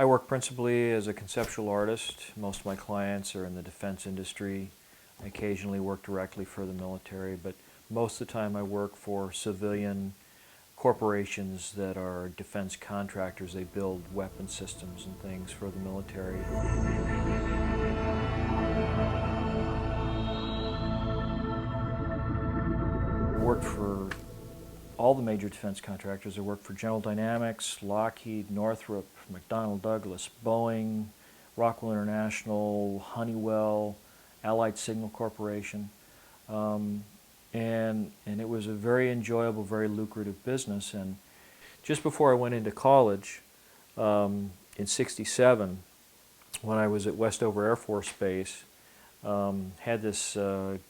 I work principally as a conceptual artist. Most of my clients are in the defense industry. I occasionally work directly for the military, but most of the time I work for civilian corporations that are defense contractors. They build weapon systems and things for the military. I worked for all the major defense contractors. I worked for General Dynamics, Lockheed, Northrop, McDonnell Douglas, Boeing, Rockwell International, Honeywell, Allied Signal Corporation. And it was a very enjoyable, very lucrative business. And just before I went into college, in '67, when I was at Westover Air Force Base, had this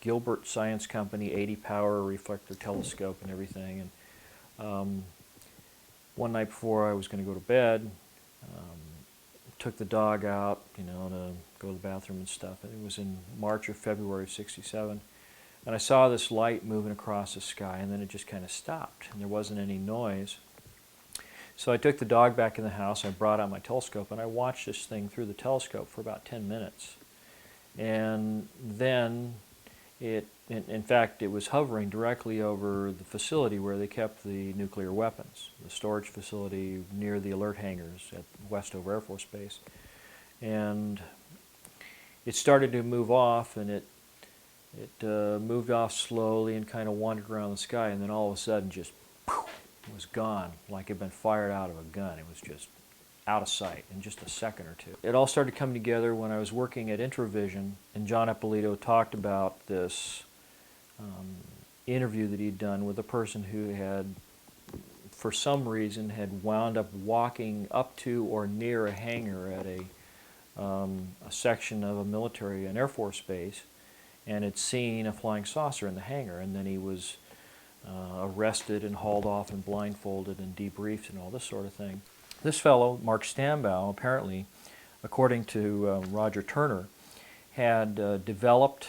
Gilbert Science Company 80 power reflector telescope and everything. And one night before I was going to go to bed, took the dog out, to go to the bathroom and stuff. And it was in March or February of '67. And I saw this light moving across the sky, and then it just kind of stopped, and there wasn't any noise. So I took the dog back in the house, I brought out my telescope, and I watched this thing through the telescope for about 10 minutes. And then in fact, it was hovering directly over the facility where they kept the nuclear weapons, the storage facility near the alert hangars at Westover Air Force Base. And it started to move off, and it moved off slowly and kind of wandered around the sky, and then all of a sudden just poof, was gone, like it had been fired out of a gun. It was just out of sight in just a second or two. It all started coming together when I was working at Intravision, and John Ippolito talked about this interview that he'd done with a person who had, for some reason, had wound up walking up to or near a hangar at a section of a military, an Air Force base, and had seen a flying saucer in the hangar, and then he was arrested and hauled off and blindfolded and debriefed and all this sort of thing. This fellow, Mark Stambaugh, apparently, according to Roger Turner, had developed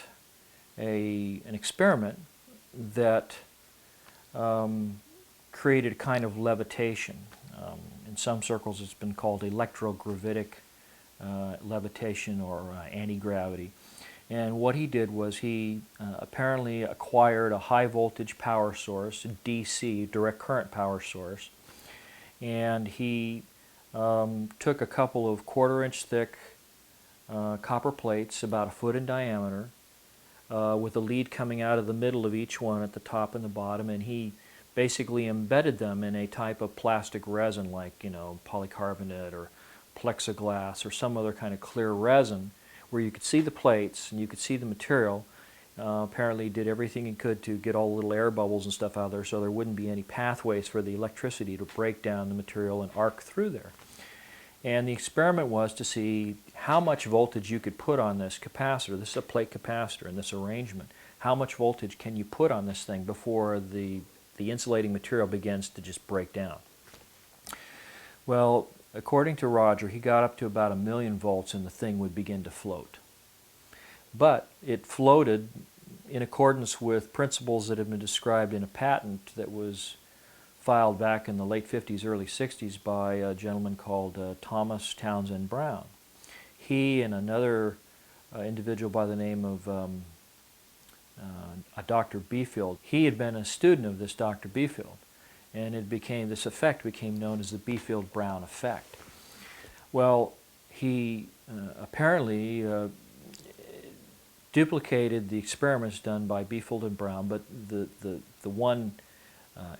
an experiment that created a kind of levitation. In some circles it's been called electrogravitic levitation or anti-gravity. And what he did was he apparently acquired a high voltage power source, DC, direct current power source, and he took a couple of 1/4-inch thick copper plates about 1 foot in diameter with a lead coming out of the middle of each one at the top and the bottom, and he basically embedded them in a type of plastic resin like polycarbonate or plexiglass or some other kind of clear resin, where you could see the plates and you could see the material. Apparently did everything he could to get all the little air bubbles and stuff out of there so there wouldn't be any pathways for the electricity to break down the material and arc through there. And the experiment was to see how much voltage you could put on this capacitor. This is a plate capacitor in this arrangement. How much voltage can you put on this thing before the insulating material begins to just break down? Well, according to Roger, he got up to about 1,000,000 volts and the thing would begin to float. But it floated in accordance with principles that have been described in a patent that was filed back in the late 50s, early 60s by a gentleman called Thomas Townsend Brown. He and another individual by the name of a Dr. Beefield, he had been a student of this Dr. Beefield, and this effect became known as the Beefield-Brown effect. Well, he apparently duplicated the experiments done by Beefield and Brown, but the one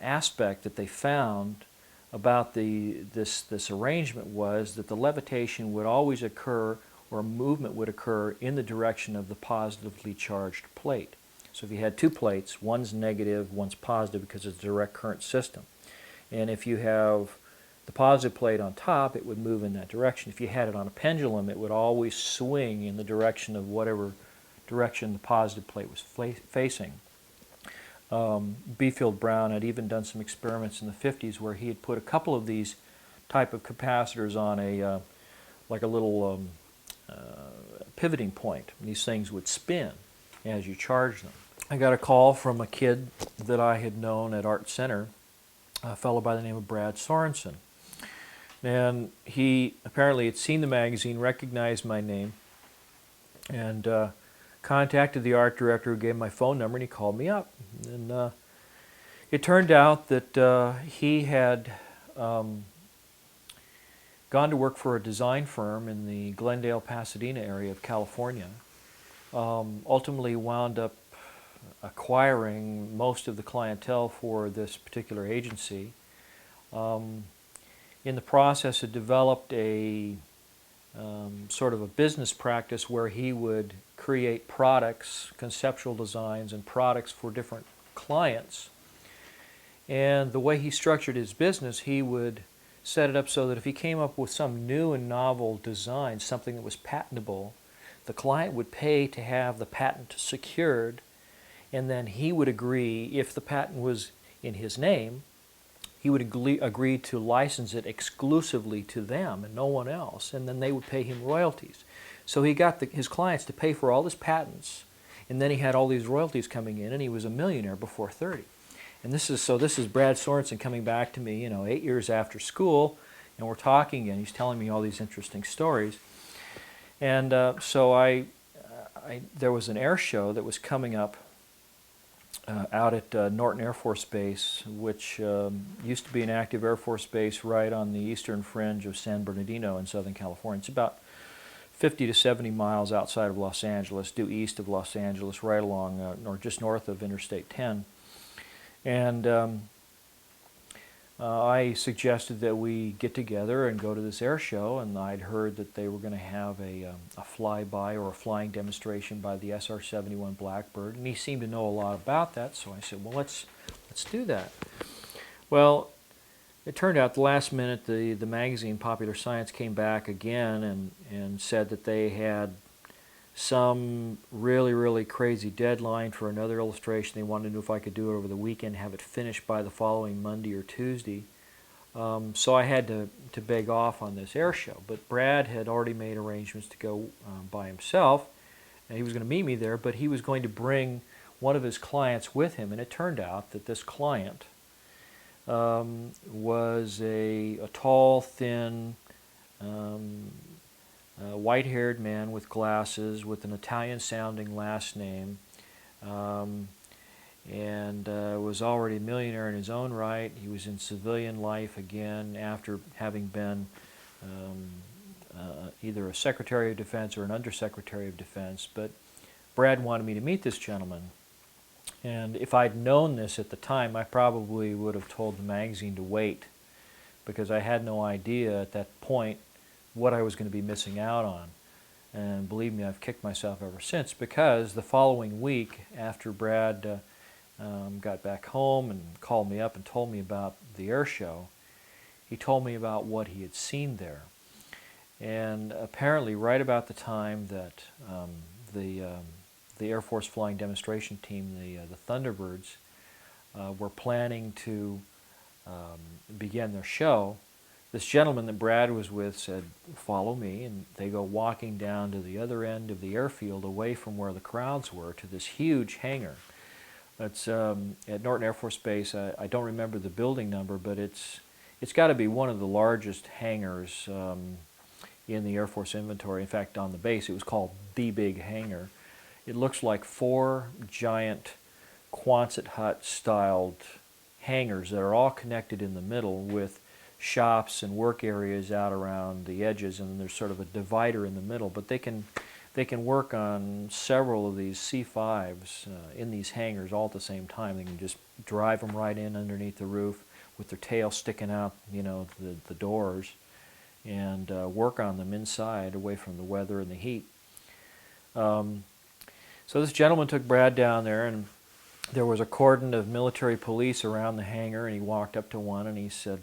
aspect that they found about this arrangement was that the levitation would always occur, or movement would occur, in the direction of the positively charged plate. So if you had two plates, one's negative, one's positive because it's a direct current system. And if you have the positive plate on top, it would move in that direction. If you had it on a pendulum, it would always swing in the direction of whatever direction the positive plate was facing. Beefield-Brown had even done some experiments in the 50s where he had put a couple of these type of capacitors on like a little pivoting point. And these things would spin as you charge them. I got a call from a kid that I had known at Art Center, a fellow by the name of Brad Sorensen. And he apparently had seen the magazine, recognized my name, and contacted the art director, who gave him my phone number, and he called me up. And it turned out that he had gone to work for a design firm in the Glendale, Pasadena area of California. Ultimately wound up acquiring most of the clientele for this particular agency. In the process, had developed a sort of a business practice where he would create products, conceptual designs, and products for different clients. And the way he structured his business, he would set it up so that if he came up with some new and novel design, something that was patentable, the client would pay to have the patent secured, and then he would agree, if the patent was in his name, he would agree to license it exclusively to them and no one else, and then they would pay him royalties. So he got his clients to pay for all his patents, and then he had all these royalties coming in, and he was a millionaire before 30. And this is Brad Sorensen coming back to me, 8 years after school, and we're talking again. He's telling me all these interesting stories. And so there was an air show that was coming up out at Norton Air Force Base, which used to be an active Air Force base right on the eastern fringe of San Bernardino in Southern California. It's about 50 to 70 miles outside of Los Angeles, due east of Los Angeles, right along, or just north of Interstate 10. And I suggested that we get together and go to this air show, and I'd heard that they were going to have a flyby or a flying demonstration by the SR-71 Blackbird, and he seemed to know a lot about that, so I said, well, let's do that. Well, it turned out the last minute the magazine Popular Science came back again and said that they had some really, really crazy deadline for another illustration. They wanted to know if I could do it over the weekend, have it finished by the following Monday or Tuesday. So I had to beg off on this air show. But Brad had already made arrangements to go by himself, and he was going to meet me there, but he was going to bring one of his clients with him. And it turned out that this client was a tall, thin, white-haired man with glasses, with an Italian-sounding last name, and was already a millionaire in his own right. He was in civilian life again after having been either a Secretary of Defense or an Undersecretary of Defense. But Brad wanted me to meet this gentleman. And if I'd known this at the time, I probably would have told the magazine to wait, because I had no idea at that point what I was going to be missing out on. And believe me, I've kicked myself ever since, because the following week, after Brad got back home and called me up and told me about the air show, he told me about what he had seen there. And apparently right about the time that the Air Force flying demonstration team, the Thunderbirds, were planning to begin their show, this gentleman that Brad was with said, "Follow me," and they go walking down to the other end of the airfield, away from where the crowds were, to this huge hangar. That's at Norton Air Force Base. I don't remember the building number, but it's got to be one of the largest hangars in the Air Force inventory. In fact, on the base, it was called the Big Hangar. It looks like 4 giant Quonset hut-styled hangars that are all connected in the middle, with shops and work areas out around the edges, and there's sort of a divider in the middle. But they can work on several of these C-5s in these hangars all at the same time. They can just drive them right in underneath the roof with their tail sticking out, the doors, and work on them inside, away from the weather and the heat. So this gentleman took Brad down there, and there was a cordon of military police around the hangar, and he walked up to one and he said,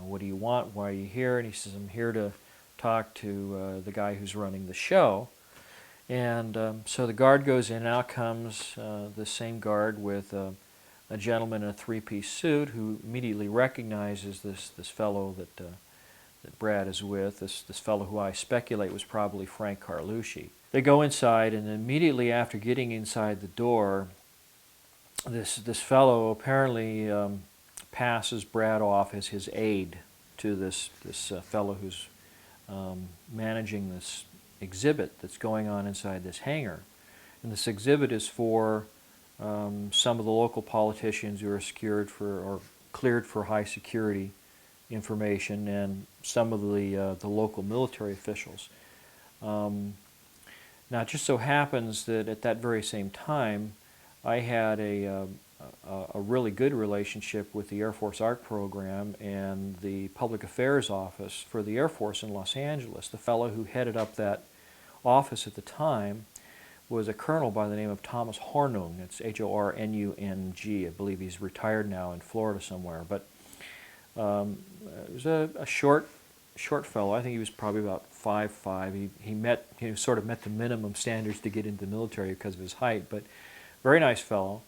"What do you want? Why are you here?" And he says, "I'm here to talk to the guy who's running the show." And so the guard goes in, and out comes the same guard with a gentleman in a 3-piece suit, who immediately recognizes this fellow that Brad is with, this fellow who I speculate was probably Frank Carlucci. They go inside, and immediately after getting inside the door, this fellow apparently passes Brad off as his aide. to this fellow who's managing this exhibit that's going on inside this hangar. And this exhibit is for some of the local politicians who are secured for or cleared for high security information, and some of the local military officials. Now, it just so happens that at that very same time, I had a really good relationship with the Air Force Art Program and the Public Affairs Office for the Air Force in Los Angeles. The fellow who headed up that office at the time was a colonel by the name of Thomas Hornung. It's Hornung. I believe he's retired now in Florida somewhere. But he was a short fellow. I think he was probably about 5'5". He sort of met the minimum standards to get into the military because of his height, but very nice fellow.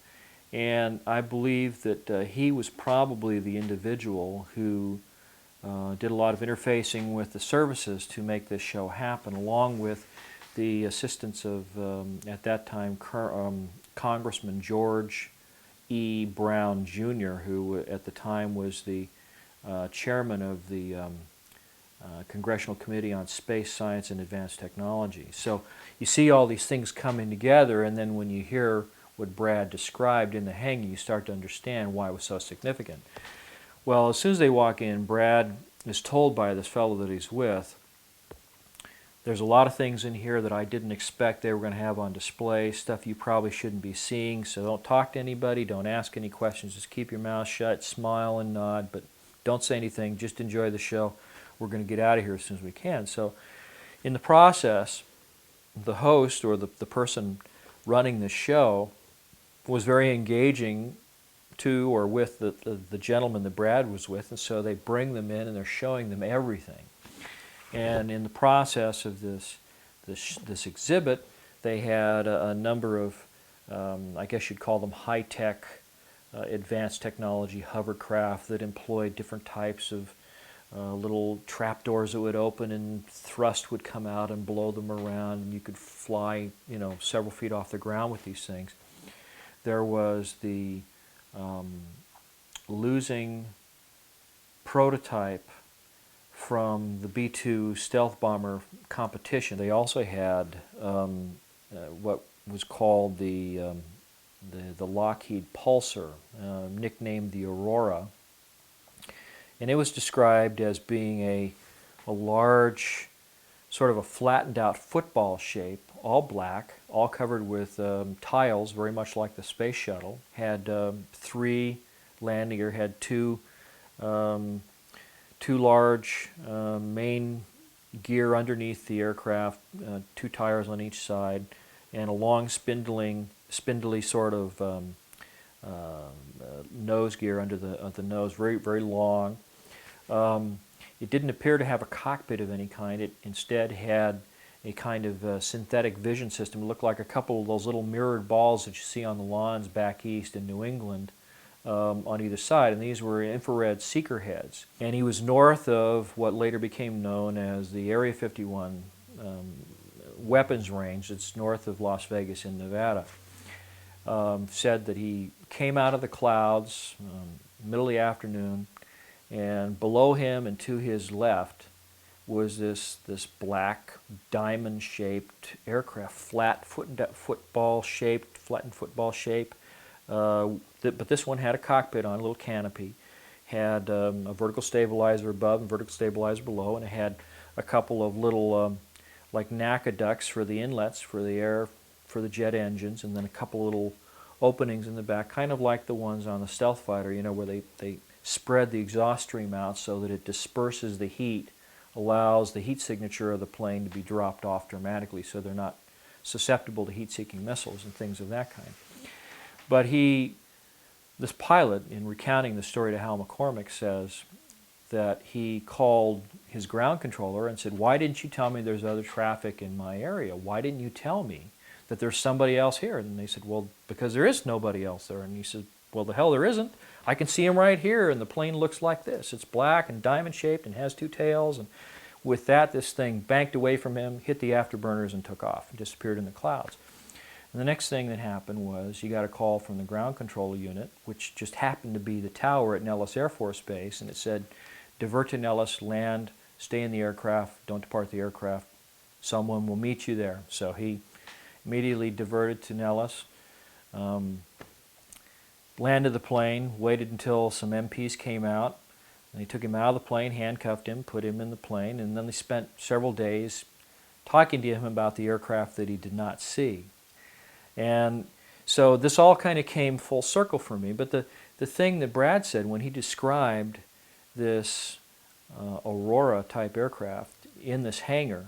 And I believe that he was probably the individual who did a lot of interfacing with the services to make this show happen, along with the assistance of, at that time, Congressman George E. Brown Jr., who at the time was the chairman of the Congressional Committee on Space, Science, and Advanced Technology. So you see all these things coming together, and then when you hear what Brad described in the hanging, you start to understand why it was so significant. Well, as soon as they walk in, Brad is told by this fellow that he's with, there's a lot of things in here that I didn't expect they were going to have on display, stuff you probably shouldn't be seeing, so don't talk to anybody, don't ask any questions, just keep your mouth shut, smile and nod, but don't say anything, just enjoy the show. We're going to get out of here as soon as we can. So in the process, the host or the person running the show was very engaging to or with the gentleman that Brad was with, and so they bring them in and they're showing them everything. And in the process of this exhibit, they had a number of, I guess you'd call them high-tech, advanced technology hovercraft that employed different types of little trapdoors that would open and thrust would come out and blow them around, and you could fly, several feet off the ground with these things. There was the losing prototype from the B-2 stealth bomber competition. They also had what was called the Lockheed Pulsar, nicknamed the Aurora, and it was described as being a large, sort of a flattened out football shape, all black, all covered with tiles, very much like the space shuttle. Had 3 landing gear, had two large main gear underneath the aircraft, 2 tires on each side, and a long spindly sort of nose gear under the nose, very, very long. It didn't appear to have a cockpit of any kind. It instead had a kind of synthetic vision system. It looked like a couple of those little mirrored balls that you see on the lawns back east in New England on either side, and these were infrared seeker heads. And he was north of what later became known as the Area 51 weapons range. It's north of Las Vegas in Nevada. Said that he came out of the clouds middle of the afternoon, and below him and to his left was this black diamond-shaped aircraft, flattened football shape. But this one had a cockpit on, a little canopy, had a vertical stabilizer above and vertical stabilizer below, and it had a couple of little like NACA ducts for the inlets for the jet engines, and then a couple little openings in the back, kind of like the ones on the stealth fighter, where they spread the exhaust stream out so that it disperses the heat, allows the heat signature of the plane to be dropped off dramatically so they're not susceptible to heat-seeking missiles and things of that kind. But this pilot, in recounting the story to Hal McCormick, says that he called his ground controller and said, "Why didn't you tell me there's other traffic in my area? Why didn't you tell me that there's somebody else here?" And they said, "Well, because there is nobody else there." And he said, "Well, the hell there isn't. I can see him right here, and the plane looks like this. It's black and diamond-shaped and has 2 tails." And with that, this thing banked away from him, hit the afterburners, and took off and disappeared in the clouds. And the next thing that happened was he got a call from the ground control unit, which just happened to be the tower at Nellis Air Force Base, and it said, divert to Nellis, land, stay in the aircraft, don't depart the aircraft. Someone will meet you there. So he immediately diverted to Nellis, landed the plane, waited until some MPs came out. They took him out of the plane, handcuffed him, put him in the plane, and then they spent several days talking to him about the aircraft that he did not see. And so this all kind of came full circle for me. But the thing that Brad said when he described this Aurora type aircraft in this hangar,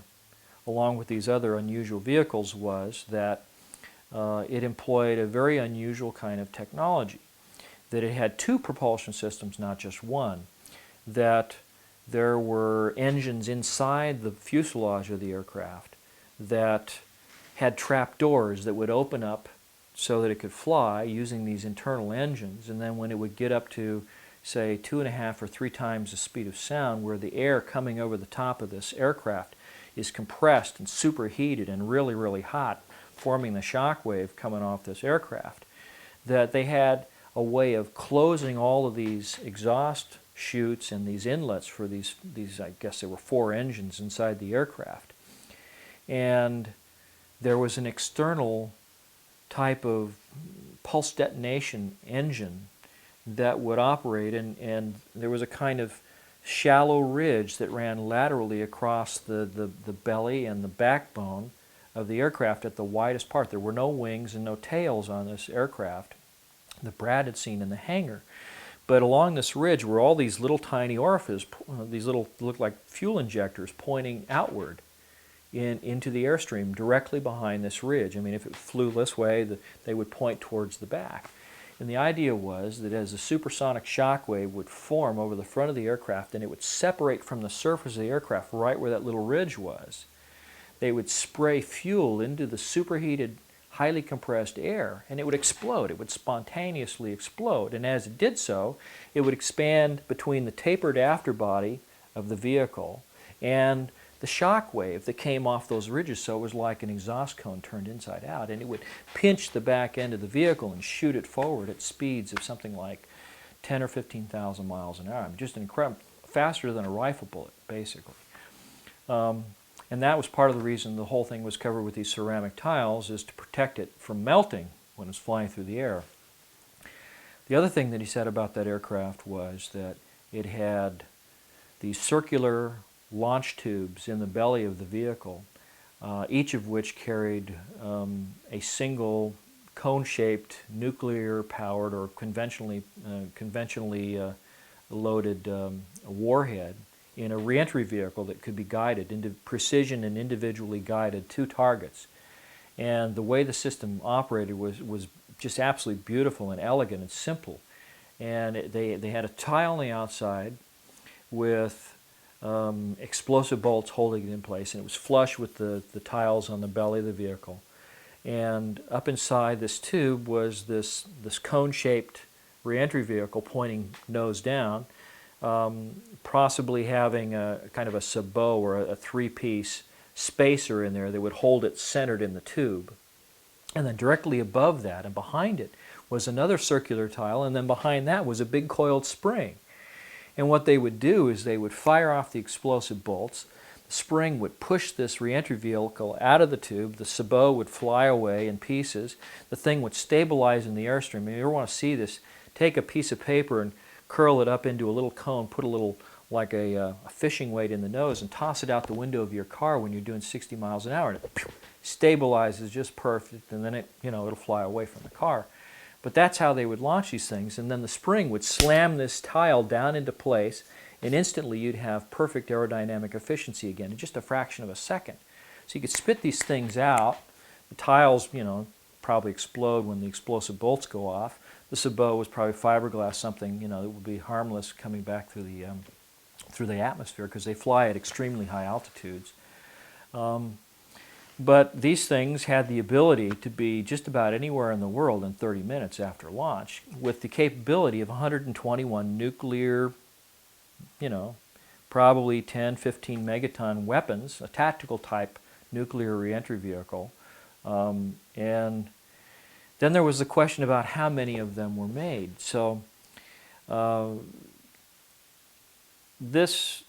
along with these other unusual vehicles, was that it employed a very unusual kind of technology. That it had two propulsion systems, not just one. That there were engines inside the fuselage of the aircraft that had trap doors that would open up so that it could fly using these internal engines, and then when it would get up to, say, 2.5 or 3 times the speed of sound, where the air coming over the top of this aircraft is compressed and superheated and really, really hot, forming the shock wave coming off this aircraft, that they had a way of closing all of these exhaust chutes and these inlets for these I guess there were 4 engines inside the aircraft. And there was an external type of pulse detonation engine that would operate, and there was a kind of shallow ridge that ran laterally across the belly and the backbone of the aircraft at the widest part. There were no wings and no tails on this aircraft that Brad had seen in the hangar. But along this ridge were all these little tiny orifices, these little, looked like fuel injectors pointing outward into the airstream directly behind this ridge. I mean, if it flew this way, they would point towards the back. And the idea was that as a supersonic shock wave would form over the front of the aircraft and it would separate from the surface of the aircraft right where that little ridge was, they would spray fuel into the superheated, highly compressed air, and it would explode. It would spontaneously explode. And as it did so, it would expand between the tapered afterbody of the vehicle and the shock wave that came off those ridges. So it was like an exhaust cone turned inside out, and it would pinch the back end of the vehicle and shoot it forward at speeds of something like 10 or 15,000 miles an hour. I mean, just incredible, faster than a rifle bullet, basically. And that was part of the reason the whole thing was covered with these ceramic tiles, is to protect it from melting when it's flying through the air. The other thing that he said about that aircraft was that it had these circular launch tubes in the belly of the vehicle, each of which carried a single cone-shaped nuclear-powered or conventionally loaded warhead in a reentry vehicle that could be guided into precision and individually guided to targets. And the way the system operated was just absolutely beautiful and elegant and simple. And they had a tile on the outside with explosive bolts holding it in place, and it was flush with the tiles on the belly of the vehicle. And up inside this tube was this cone-shaped reentry vehicle pointing nose down, possibly having a kind of a sabot or a 3-piece spacer in there that would hold it centered in the tube. And then directly above that and behind it was another circular tile, and then behind that was a big coiled spring. And what they would do is they would fire off the explosive bolts. The spring would push this reentry vehicle out of the tube. The sabot would fly away in pieces. The thing would stabilize in the airstream. If you ever want to see this, take a piece of paper and curl it up into a little cone, put a little, like a fishing weight in the nose, and toss it out the window of your car when you're doing 60 miles an hour. And it stabilizes just perfect, and then it'll fly away from the car. But that's how they would launch these things, and then the spring would slam this tile down into place, and instantly you'd have perfect aerodynamic efficiency again in just a fraction of a second. So you could spit these things out. The tiles, probably explode when the explosive bolts go off. The sabot was probably fiberglass, something that would be harmless coming back through the atmosphere, because they fly at extremely high altitudes. But these things had the ability to be just about anywhere in the world in 30 minutes after launch, with the capability of 121 nuclear, probably 10, 15 megaton weapons, a tactical type nuclear reentry vehicle. And then there was the question about how many of them were made. So this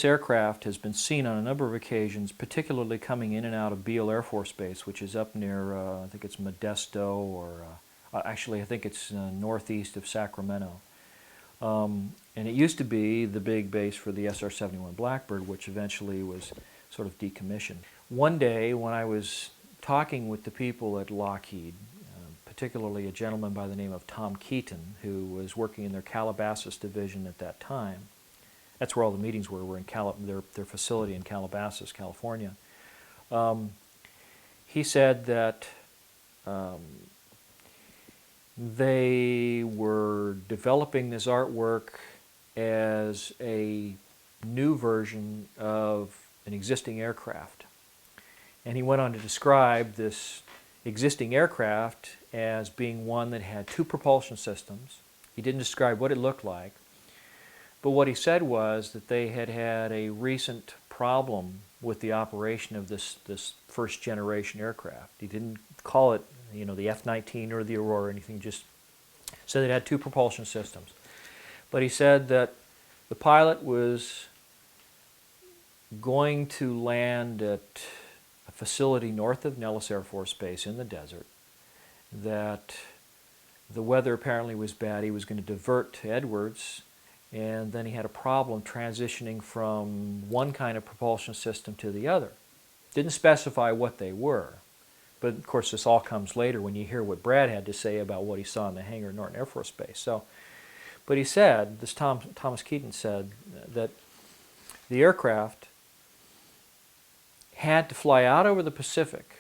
aircraft has been seen on a number of occasions, particularly coming in and out of Beale Air Force Base, which is up near, I think it's Modesto, or actually I think it's northeast of Sacramento. And it used to be the big base for the SR-71 Blackbird, which eventually was sort of decommissioned. One day when I was talking with the people at Lockheed, particularly a gentleman by the name of Tom Keaton, who was working in their Calabasas division at that time. That's where all the meetings were in their facility in Calabasas, California. He said that they were developing this artwork as a new version of an existing aircraft. And he went on to describe this existing aircraft as being one that had two propulsion systems. He didn't describe what it looked like, but what he said was that they had had a recent problem with the operation of this first generation aircraft. He didn't call it, you know, the F-19 or the Aurora or anything, just said it had two propulsion systems. But he said that the pilot was going to land at a facility north of Nellis Air Force Base in the desert, that the weather apparently was bad. He was going to divert to Edwards, and then he had a problem transitioning from one kind of propulsion system to the other. Didn't specify what they were, but of course this all comes later when you hear what Brad had to say about what he saw in the hangar at Norton Air Force Base. So, but he said, this Thomas Keaton said, that the aircraft had to fly out over the Pacific,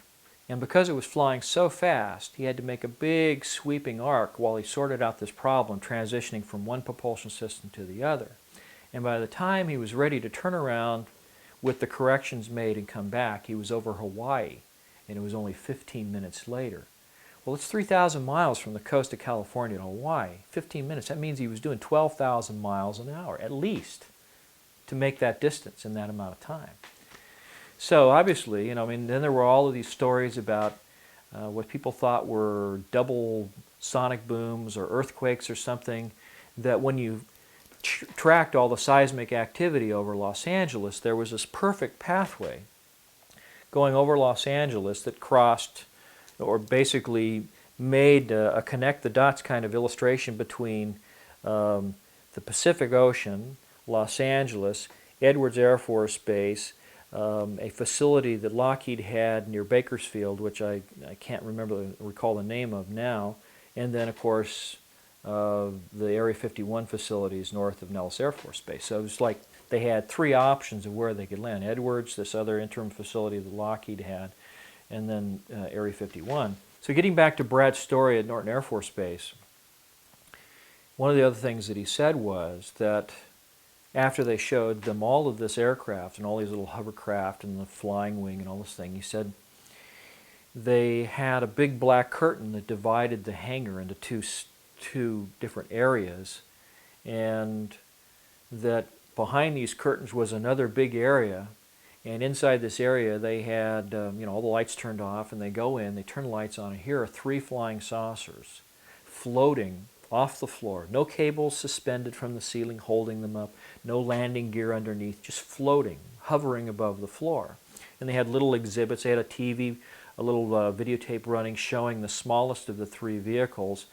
and because it was flying so fast, he had to make a big sweeping arc while he sorted out this problem, transitioning from one propulsion system to the other. And by the time he was ready to turn around with the corrections made and come back, he was over Hawaii, and it was only 15 minutes later. Well, it's 3,000 miles from the coast of California to Hawaii. 15 minutes, that means he was doing 12,000 miles an hour, at least, to make that distance in that amount of time. So obviously, you know, I mean, then there were all of these stories about what people thought were double sonic booms or earthquakes or something, that when you tracked all the seismic activity over Los Angeles, there was this perfect pathway going over Los Angeles that crossed, or basically made a connect the dots kind of illustration between the Pacific Ocean, Los Angeles, Edwards Air Force Base, a facility that Lockheed had near Bakersfield, which I can't recall the name of now, and then of course the Area 51 facilities north of Nellis Air Force Base. So it was like they had three options of where they could land: Edwards, this other interim facility that Lockheed had, and then Area 51. So getting back to Brad's story at Norton Air Force Base, one of the other things that he said was that after they showed them all of this aircraft and all these little hovercraft and the flying wing and all this thing, he said they had a big black curtain that divided the hangar into two different areas, and that behind these curtains was another big area, and inside this area they had you know, all the lights turned off, and they go in, they turn the lights on, and here are three flying saucers floating off the floor. No cables suspended from the ceiling holding them up, no landing gear underneath, just floating, hovering above the floor. And they had little exhibits. They had a TV, a little videotape running showing the smallest of the three vehicles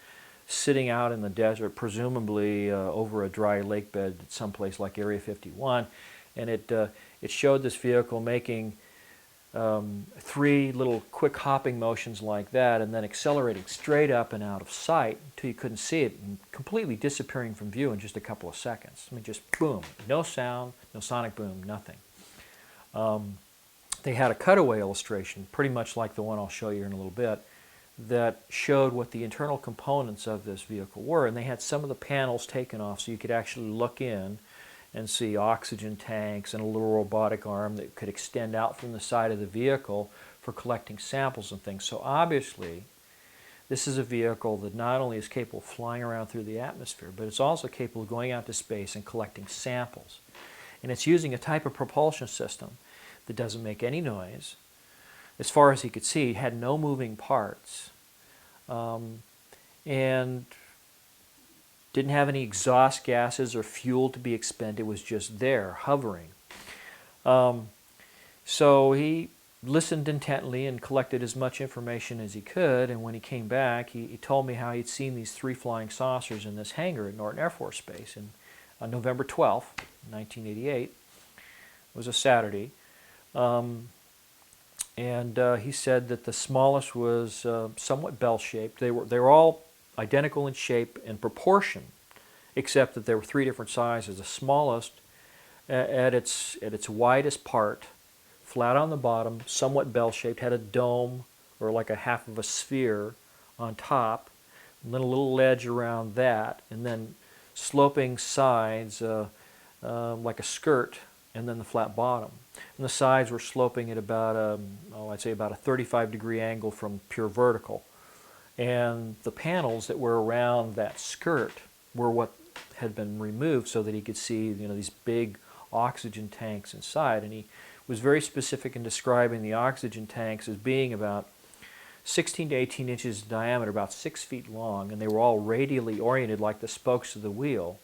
sitting out in the desert, presumably over a dry lake bed at someplace like Area 51. And it showed this vehicle making three little quick hopping motions like that, and then accelerating straight up and out of sight until you couldn't see it, and completely disappearing from view in just a couple of seconds. I mean, just boom, no sound, no sonic boom, nothing. They had a cutaway illustration, pretty much like the one I'll show you in a little bit, that showed what the internal components of this vehicle were, and they had some of the panels taken off so you could actually look in and see oxygen tanks and a little robotic arm that could extend out from the side of the vehicle for collecting samples and things. So obviously, this is a vehicle that not only is capable of flying around through the atmosphere, but it's also capable of going out to space and collecting samples. And it's using a type of propulsion system that doesn't make any noise. As far as he could see, it had no moving parts. And Didn't have any exhaust gases or fuel to be expended. It was just there, hovering. So he listened intently and collected as much information as he could, and when he came back, he told me how he'd seen these 3 flying saucers in this hangar at Norton Air Force Base on November 12th, 1988. It was a Saturday. He said that the smallest was somewhat bell-shaped. They were all identical in shape and proportion, except that there were 3 different sizes. The smallest, at its widest part, flat on the bottom, somewhat bell-shaped, had a dome or like a half of a sphere on top, and then a little ledge around that, and then sloping sides like a skirt, and then the flat bottom. And the sides were sloping at about I'd say about a 35-degree angle from pure vertical. And the panels that were around that skirt were what had been removed so that he could see, these big oxygen tanks inside. And he was very specific in describing the oxygen tanks as being about 16 to 18 inches in diameter, about 6 feet long, and they were all radially oriented like the spokes of the wheel.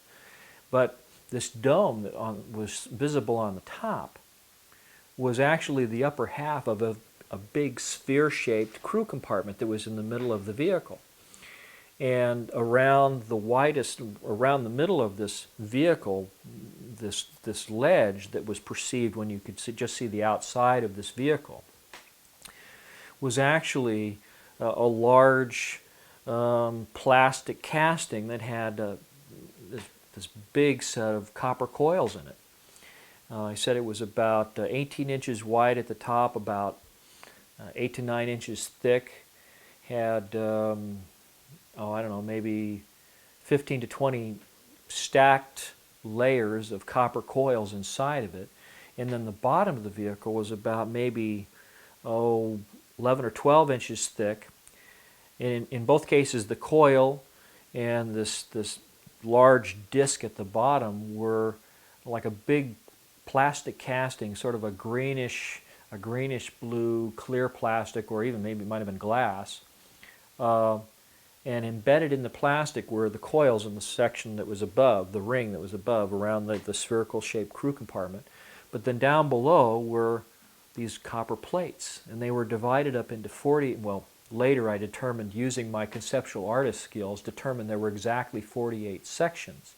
But this dome that was visible on the top was actually the upper half of a big sphere-shaped crew compartment that was in the middle of the vehicle. And around the middle of this vehicle, this ledge that was perceived when you could just see the outside of this vehicle, was actually a large plastic casting that had this big set of copper coils in it. He said it was about 18 inches wide at the top, about 8 to 9 inches thick, had I don't know, maybe 15 to 20 stacked layers of copper coils inside of it. And then the bottom of the vehicle was about maybe 11 or 12 inches thick. And in both cases, the coil and this large disc at the bottom were like a big plastic casting, sort of a greenish blue clear plastic, or even maybe it might have been glass. And embedded in the plastic were the coils in the section that was above, the ring that was above, around the spherical shaped crew compartment. But then down below were these copper plates, and they were divided up into 40, well, later I determined, using my conceptual artist skills, determined there were exactly 48 sections,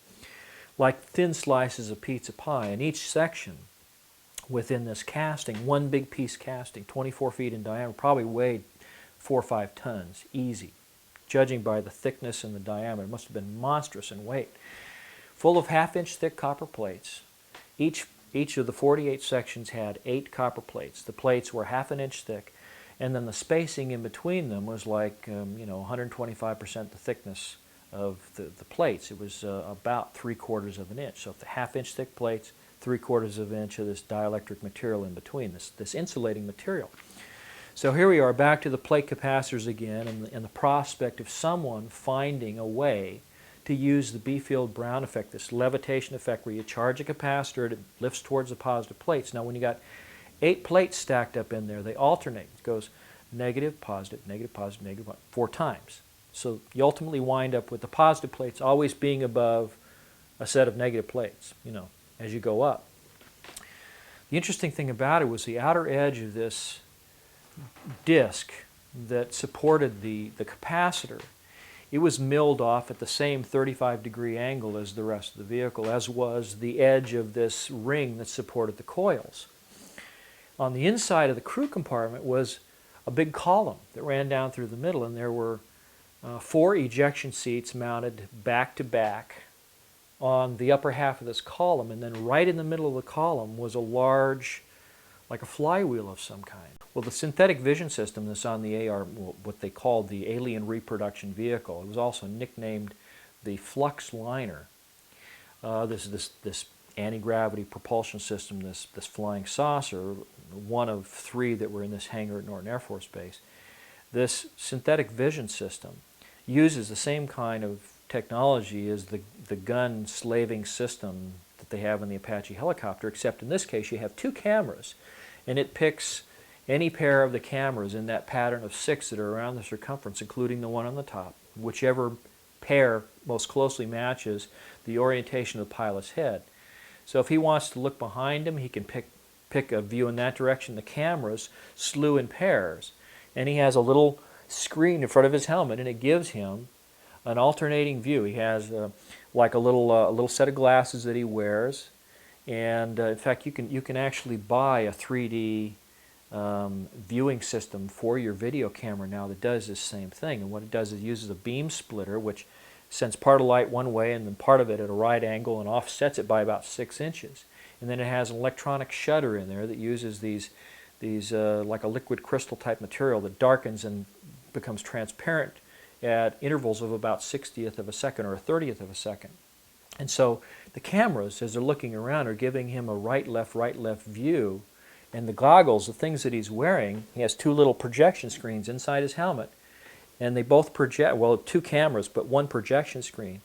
like thin slices of pizza pie, and each section within this casting, one big piece casting, 24 feet in diameter, probably weighed 4 or 5 tons, easy. Judging by the thickness and the diameter, it must have been monstrous in weight. Full of half-inch thick copper plates. Each of the 48 sections had 8 copper plates. The plates were half an inch thick, and then the spacing in between them was like 125% the thickness of the plates. It was about 3/4 of an inch. So the half-inch thick plates, 3/4 of an inch of this dielectric material in between, this insulating material. So here we are, back to the plate capacitors again, and the prospect of someone finding a way to use the B-field-Brown effect, this levitation effect where you charge a capacitor and it lifts towards the positive plates. Now when you got 8 plates stacked up in there, they alternate. It goes negative, positive, negative, positive, negative, 4 times. So you ultimately wind up with the positive plates always being above a set of negative plates, as you go up. The interesting thing about it was the outer edge of this disc that supported the capacitor. It was milled off at the same 35-degree angle as the rest of the vehicle, as was the edge of this ring that supported the coils. On the inside of the crew compartment was a big column that ran down through the middle, and there were 4 ejection seats mounted back to back on the upper half of this column, and then right in the middle of the column was a large, like a flywheel of some kind. Well, the synthetic vision system that's on the AR, what they called the Alien Reproduction Vehicle, it was also nicknamed the Flux Liner. This anti-gravity propulsion system, this flying saucer, one of 3 that were in this hangar at Norton Air Force Base. This synthetic vision system uses the same kind of technology as the gun slaving system that they have in the Apache helicopter, except in this case you have 2 cameras, and it picks any pair of the cameras in that pattern of 6 that are around the circumference, including the one on the top. Whichever pair most closely matches the orientation of the pilot's head. So if he wants to look behind him, he can pick a view in that direction. The cameras slew in pairs, and he has a little screen in front of his helmet, and it gives him an alternating view. He has like a little set of glasses that he wears, and in fact, you can actually buy a 3D viewing system for your video camera now that does this same thing. And what it does is it uses a beam splitter, which sends part of light one way and then part of it at a right angle and offsets it by about 6 inches. And then it has an electronic shutter in there that uses these like a liquid crystal type material that darkens and becomes transparent at intervals of about 1/60th of a second or 1/30th of a second. And so the cameras, as they're looking around, are giving him a right-left view. And the goggles, the things that he's wearing, he has 2 little projection screens inside his helmet. And they both project, well, 2 cameras, but 1 projection screen.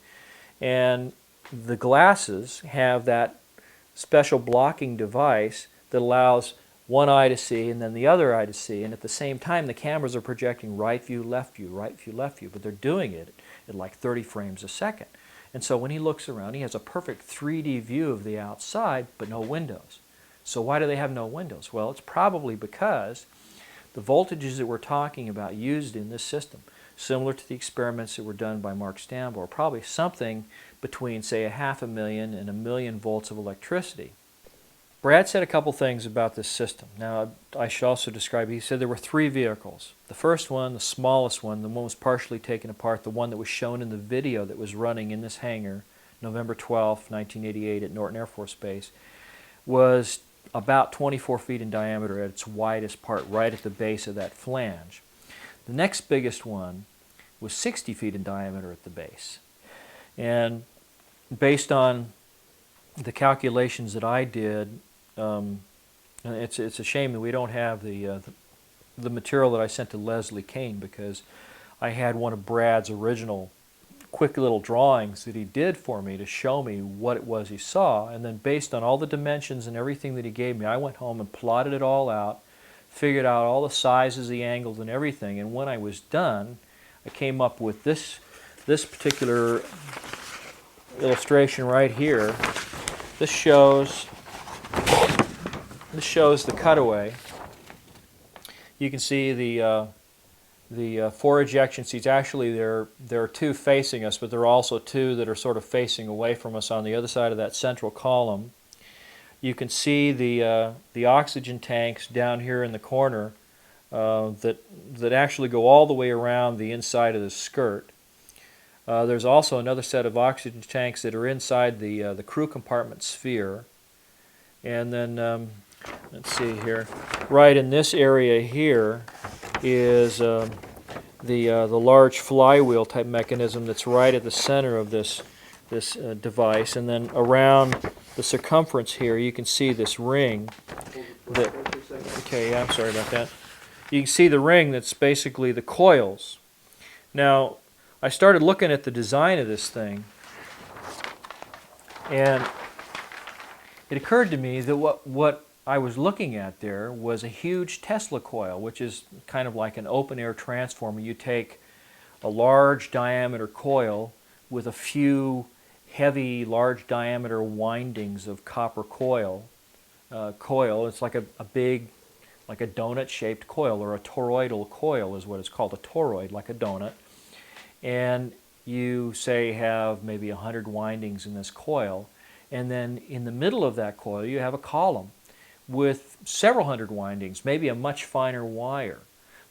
And the glasses have that special blocking device that allows one eye to see and then the other eye to see. And at the same time, the cameras are projecting right view, left view, right view, left view. But they're doing it at like 30 frames a second. And so when he looks around, he has a perfect 3D view of the outside, but no windows. So why do they have no windows? Well, it's probably because the voltages that we're talking about used in this system, similar to the experiments that were done by Mark Stambo, are probably something between, say, 500,000 and 1,000,000 volts of electricity. Brad said a couple things about this system. Now, I should also describe, he said there were 3 vehicles. The first one, the smallest one, the one was partially taken apart, the one that was shown in the video that was running in this hangar, November 12, 1988 at Norton Air Force Base, was about 24 feet in diameter at its widest part, right at the base of that flange. The next biggest one was 60 feet in diameter at the base. And based on the calculations that I did, it's a shame that we don't have the material that I sent to Leslie Kane, because I had one of Brad's original quick little drawings that he did for me to show me what it was he saw. And then based on all the dimensions and everything that he gave me, I went home and plotted it all out, figured out all the sizes, the angles, and everything. And when I was done, I came up with this particular illustration right here. This shows the cutaway. You can see the 4 ejection seats. Actually, there are 2 facing us, but there are also 2 that are sort of facing away from us on the other side of that central column. You can see the oxygen tanks down here in the corner that actually go all the way around the inside of the skirt. There's also another set of oxygen tanks that are inside the crew compartment sphere. And then, let's see here, right in this area here is the large flywheel type mechanism that's right at the center of this device. And then around the circumference here, you can see this ring. Okay, yeah, I'm sorry about that. You can see the ring that's basically the coils. Now, I started looking at the design of this thing, and it occurred to me that what I was looking at there was a huge Tesla coil, which is kind of like an open-air transformer. You take a large diameter coil with a few heavy, large diameter windings of copper coil. It's like a big, like a donut-shaped coil, or a toroidal coil is what it's called, a toroid, like a donut. And you, say, have maybe 100 windings in this coil, and then in the middle of that coil you have a column with several hundred windings, maybe a much finer wire.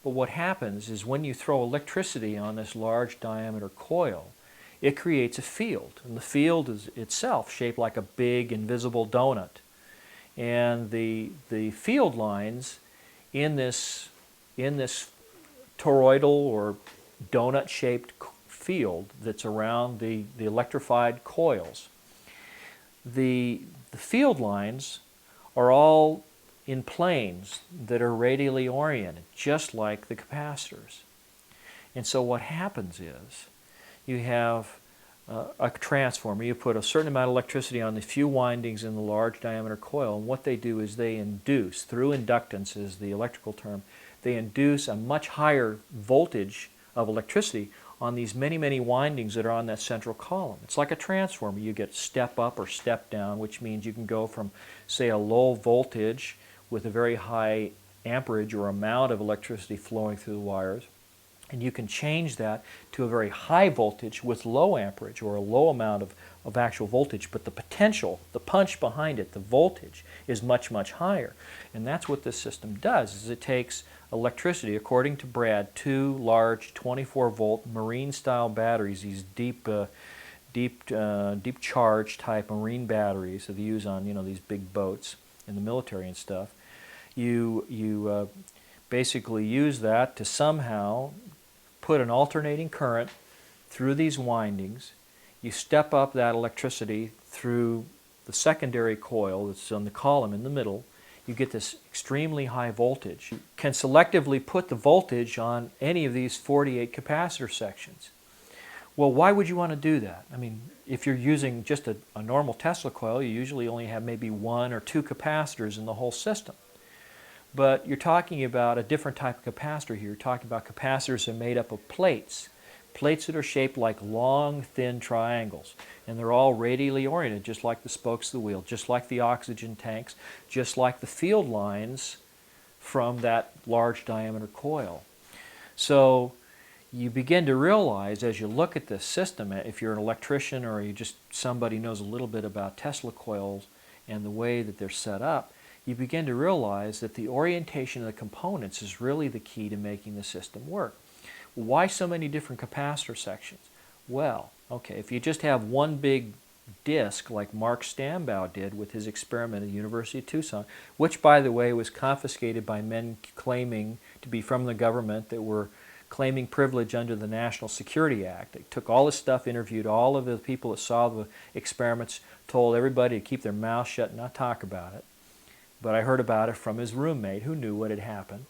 But what happens is when you throw electricity on this large diameter coil, it creates a field, and the field is itself shaped like a big invisible donut. And the field lines in this toroidal or donut-shaped field that's around the electrified coils, the field lines are all in planes that are radially oriented, just like the capacitors. And so what happens is you have a transformer. You put a certain amount of electricity on the few windings in the large diameter coil, and what they do is they induce, through inductance is the electrical term, they induce a much higher voltage of electricity on these many, many windings that are on that central column. It's like a transformer. You get step up or step down, which means you can go from, say, a low voltage with a very high amperage or amount of electricity flowing through the wires, and you can change that to a very high voltage with low amperage or a low amount of actual voltage, but the potential, the punch behind it, the voltage, is much, much higher. And that's what this system does, is it takes electricity, according to Brad, 2 large 24-volt marine-style batteries, these deep charge type marine batteries that they use on, you know, these big boats in the military and stuff. You basically use that to somehow put an alternating current through these windings. You step up that electricity through the secondary coil that's on the column in the middle. You get this extremely high voltage. You can selectively put the voltage on any of these 48 capacitor sections. Well, why would you want to do that? I mean, if you're using just a normal Tesla coil, you usually only have maybe 1 or 2 capacitors in the whole system. But you're talking about a different type of capacitor here. You're talking about capacitors that are made up of plates. Plates that are shaped like long, thin triangles. And they're all radially oriented, just like the spokes of the wheel, just like the oxygen tanks, just like the field lines from that large diameter coil. So you begin to realize as you look at this system, if you're an electrician or you just somebody knows a little bit about Tesla coils and the way that they're set up, you begin to realize that the orientation of the components is really the key to making the system work. Why so many different capacitor sections? Well, okay, if you just have one big disc like Mark Stambaugh did with his experiment at the University of Tucson, which, by the way, was confiscated by men claiming to be from the government that were claiming privilege under the National Security Act. They took all this stuff, interviewed all of the people that saw the experiments, told everybody to keep their mouth shut and not talk about it. But I heard about it from his roommate who knew what had happened.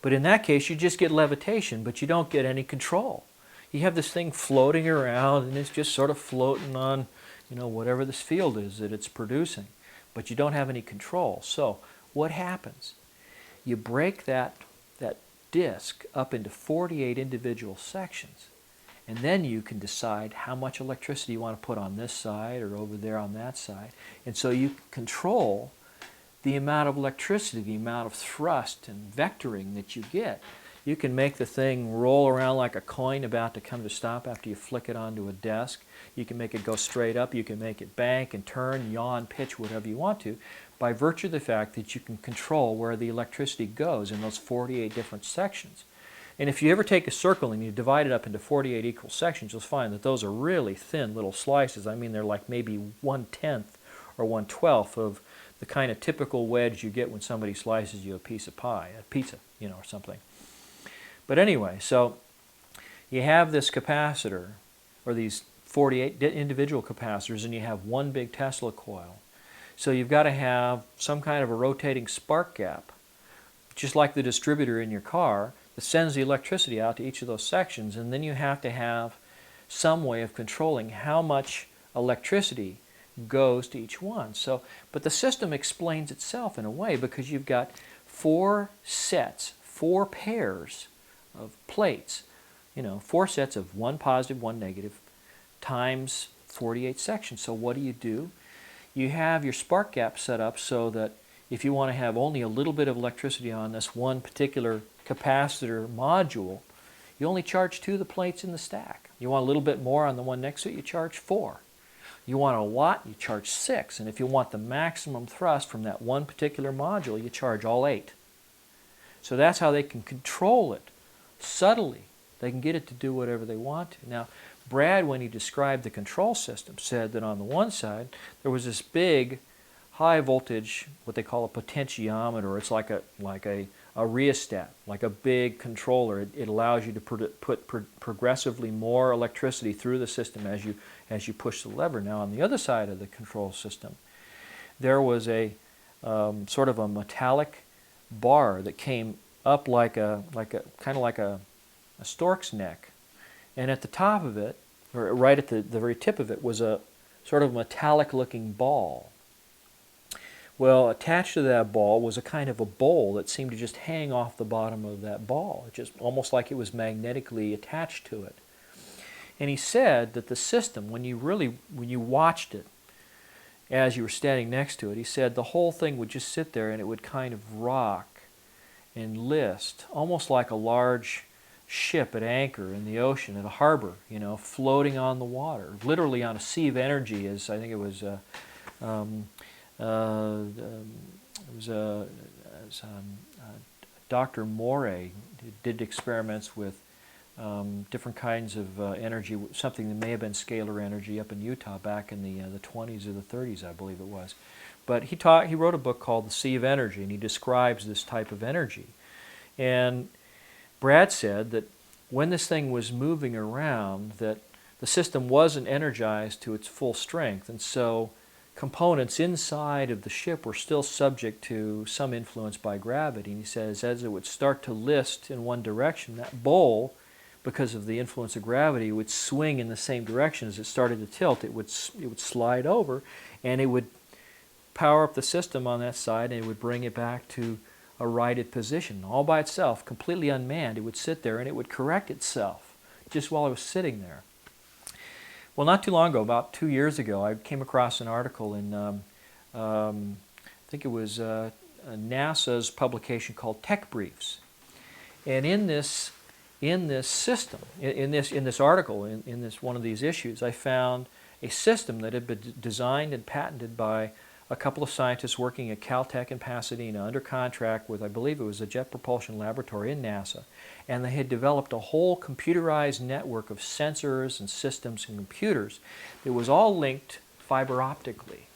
But in that case, you just get levitation, but you don't get any control. You have this thing floating around, and it's just sort of floating on, you know, whatever this field is that it's producing. But you don't have any control. So what happens? You break that disc up into 48 individual sections, and then you can decide how much electricity you want to put on this side or over there on that side. And so you control the amount of electricity, the amount of thrust and vectoring that you get. You can make the thing roll around like a coin about to come to stop after you flick it onto a desk. You can make it go straight up. You can make it bank and turn, yaw, pitch, whatever you want to, by virtue of the fact that you can control where the electricity goes in those 48 different sections. And if you ever take a circle and you divide it up into 48 equal sections, you'll find that those are really thin little slices. I mean, they're like maybe 1/10 or 1/12 of the kind of typical wedge you get when somebody slices you a piece of pie, a pizza, you know, or something. But anyway, so you have this capacitor, or these 48 individual capacitors, and you have one big Tesla coil. So you've got to have some kind of a rotating spark gap, just like the distributor in your car, that sends the electricity out to each of those sections, and then you have to have some way of controlling how much electricity goes to each one. So, but the system explains itself in a way, because you've got 4 sets, 4 pairs of plates, you know, 4 sets of 1 positive, 1 negative, times 48 sections. So what do? You have your spark gap set up so that if you want to have only a little bit of electricity on this one particular capacitor module, you only charge 2 of the plates in the stack. You want a little bit more on the one next to it, you charge 4. You want a lot, you charge 6. And if you want the maximum thrust from that one particular module, you charge all 8. So that's how they can control it subtly. They can get it to do whatever they want to. Now, Brad, when he described the control system, said that on the one side, there was this big high voltage, what they call a potentiometer. It's like a rheostat, like a big controller. It allows you to put progressively more electricity through the system as you push the lever. Now, on the other side of the control system, there was a sort of a metallic bar that came up like a stork's neck, and at the top of it, or right at the very tip of it, was a sort of metallic-looking ball. Well, attached to that ball was a kind of a bowl that seemed to just hang off the bottom of that ball, just almost like it was magnetically attached to it. And he said that the system, when you watched it as you were standing next to it, he said the whole thing would just sit there and it would kind of rock and list, almost like a large ship at anchor in the ocean, at a harbor, floating on the water, literally on a sea of energy. As I think it was, Dr. Morey did experiments with different kinds of energy, something that may have been scalar energy up in Utah back in the 20s or the 30s, I believe it was. But he wrote a book called The Sea of Energy, and he describes this type of energy. And Brad said that when this thing was moving around, that the system wasn't energized to its full strength, and so components inside of the ship were still subject to some influence by gravity. And he says as it would start to list in one direction, that bowl, because of the influence of gravity, would swing in the same direction. As it started to tilt, it would slide over, and it would power up the system on that side, and it would bring it back to a righted position all by itself, completely unmanned. It would sit there and it would correct itself just while it was sitting there. Well, not too long ago, about 2 years ago, I came across an article in I think it was NASA's publication called Tech Briefs, and in this system, in this article, in this one of these issues, I found a system that had been designed and patented by a couple of scientists working at Caltech in Pasadena under contract with, I believe it was a Jet Propulsion Laboratory in NASA, and they had developed a whole computerized network of sensors and systems and computers that was all linked fiber optically.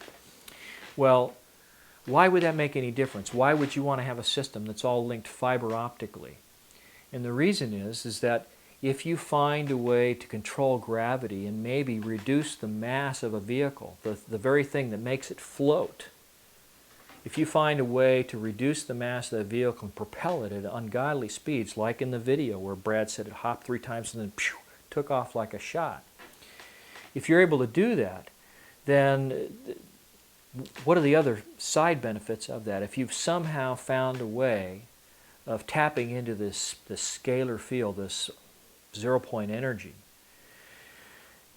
Well, why would that make any difference? Why would you want to have a system that's all linked fiber optically? And the reason is that if you find a way to control gravity and maybe reduce the mass of a vehicle, the very thing that makes it float, if you find a way to reduce the mass of the vehicle and propel it at ungodly speeds, like in the video where Brad said it hopped 3 times and then pew, took off like a shot, if you're able to do that, then what are the other side benefits of that? If you've somehow found a way of tapping into this scalar field, this zero-point energy.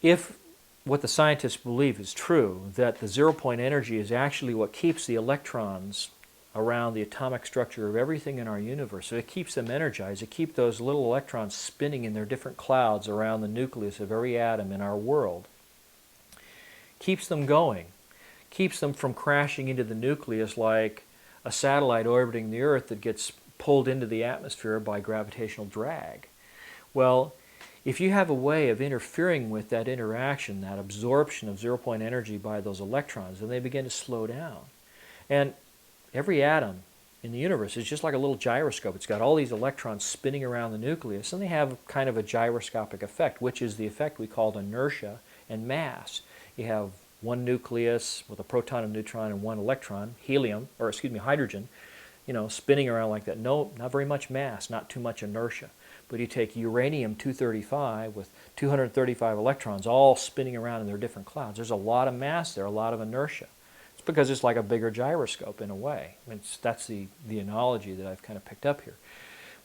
If what the scientists believe is true, that the zero-point energy is actually what keeps the electrons around the atomic structure of everything in our universe, so it keeps them energized, it keeps those little electrons spinning in their different clouds around the nucleus of every atom in our world, keeps them going, keeps them from crashing into the nucleus like a satellite orbiting the Earth that gets pulled into the atmosphere by gravitational drag. Well, if you have a way of interfering with that interaction, that absorption of zero-point energy by those electrons, then they begin to slow down. And every atom in the universe is just like a little gyroscope. It's got all these electrons spinning around the nucleus, and they have kind of a gyroscopic effect, which is the effect we call inertia and mass. You have one nucleus with a proton and neutron and one electron, hydrogen, spinning around like that. No, not very much mass, not too much inertia. But you take uranium-235 with 235 electrons all spinning around in their different clouds. There's a lot of mass there, a lot of inertia. It's because it's like a bigger gyroscope in a way. That's the analogy that I've kind of picked up here.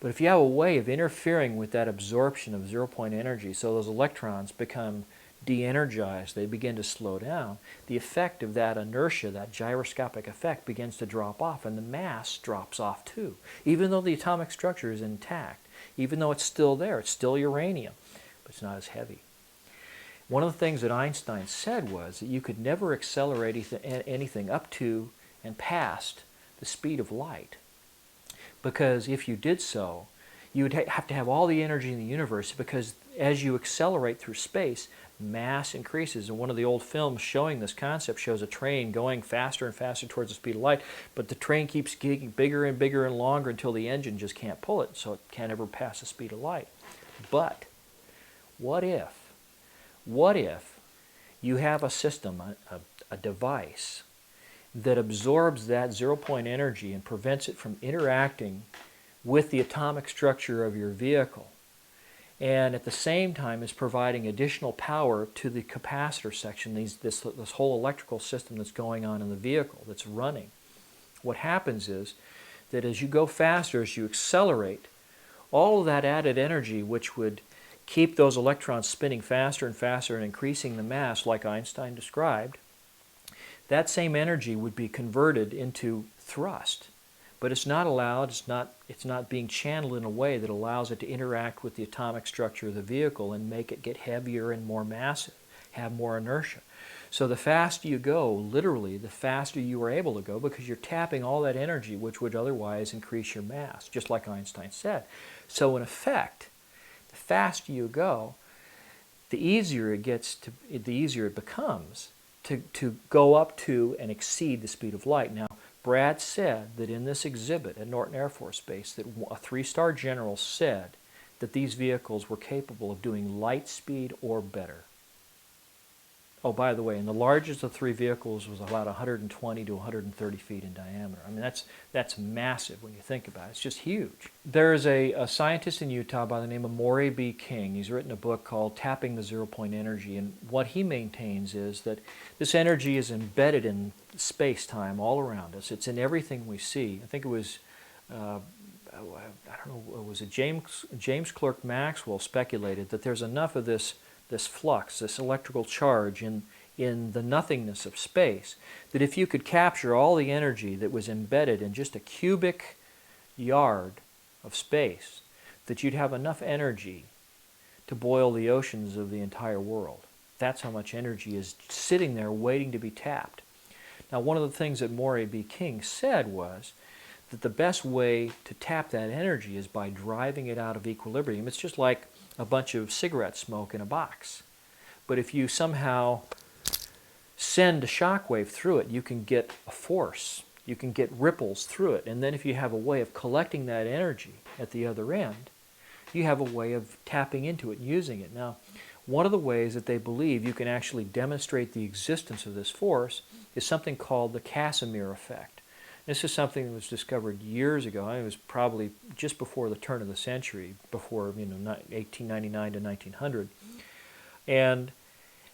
But if you have a way of interfering with that absorption of zero-point energy so those electrons become de-energized, they begin to slow down, the effect of that inertia, that gyroscopic effect, begins to drop off, and the mass drops off too. Even though the atomic structure is intact, even though it's still there, it's still uranium, but it's not as heavy. One of the things that Einstein said was that you could never accelerate anything up to and past the speed of light, because if you did so, you would have to have all the energy in the universe, because as you accelerate through space, mass increases. And one of the old films showing this concept shows a train going faster and faster towards the speed of light, but the train keeps getting bigger and bigger and longer until the engine just can't pull it, so it can't ever pass the speed of light. But what if you have a system, a device, that absorbs that zero-point energy and prevents it from interacting with the atomic structure of your vehicle, and at the same time is providing additional power to the capacitor section, this whole electrical system that's going on in the vehicle that's running. what happens is that as you go faster, as you accelerate, all of that added energy, which would keep those electrons spinning faster and faster and increasing the mass like Einstein described, that same energy would be converted into thrust. But it's not allowed, it's not being channeled in a way that allows it to interact with the atomic structure of the vehicle and make it get heavier and more massive, have more inertia. So the faster you go, literally, the faster you are able to go, because you're tapping all that energy which would otherwise increase your mass, just like Einstein said. So in effect, the faster you go, the easier it becomes to go up to and exceed the speed of light. Now, Brad said that in this exhibit at Norton Air Force Base that a 3-star general said that these vehicles were capable of doing light speed or better. Oh, by the way, and the largest of 3 vehicles was about 120 to 130 feet in diameter. I mean, that's massive when you think about it. It's just huge. There is a scientist in Utah by the name of Maury B. King. He's written a book called Tapping the Zero-Point Energy, and what he maintains is that this energy is embedded in space-time all around us. It's in everything we see. I think it was, I don't know, was it James Clerk Maxwell speculated that there's enough of this flux, this electrical charge in the nothingness of space, that if you could capture all the energy that was embedded in just a cubic yard of space, that you'd have enough energy to boil the oceans of the entire world. That's how much energy is sitting there waiting to be tapped. Now, one of the things that Maury B. King said was that the best way to tap that energy is by driving it out of equilibrium. It's just like a bunch of cigarette smoke in a box. But if you somehow send a shock wave through it, you can get a force. You can get ripples through it. And then if you have a way of collecting that energy at the other end, you have a way of tapping into it and using it. Now, one of the ways that they believe you can actually demonstrate the existence of this force is something called the Casimir effect. This is something that was discovered years ago. It was probably just before the turn of the century, before 1899 to 1900. And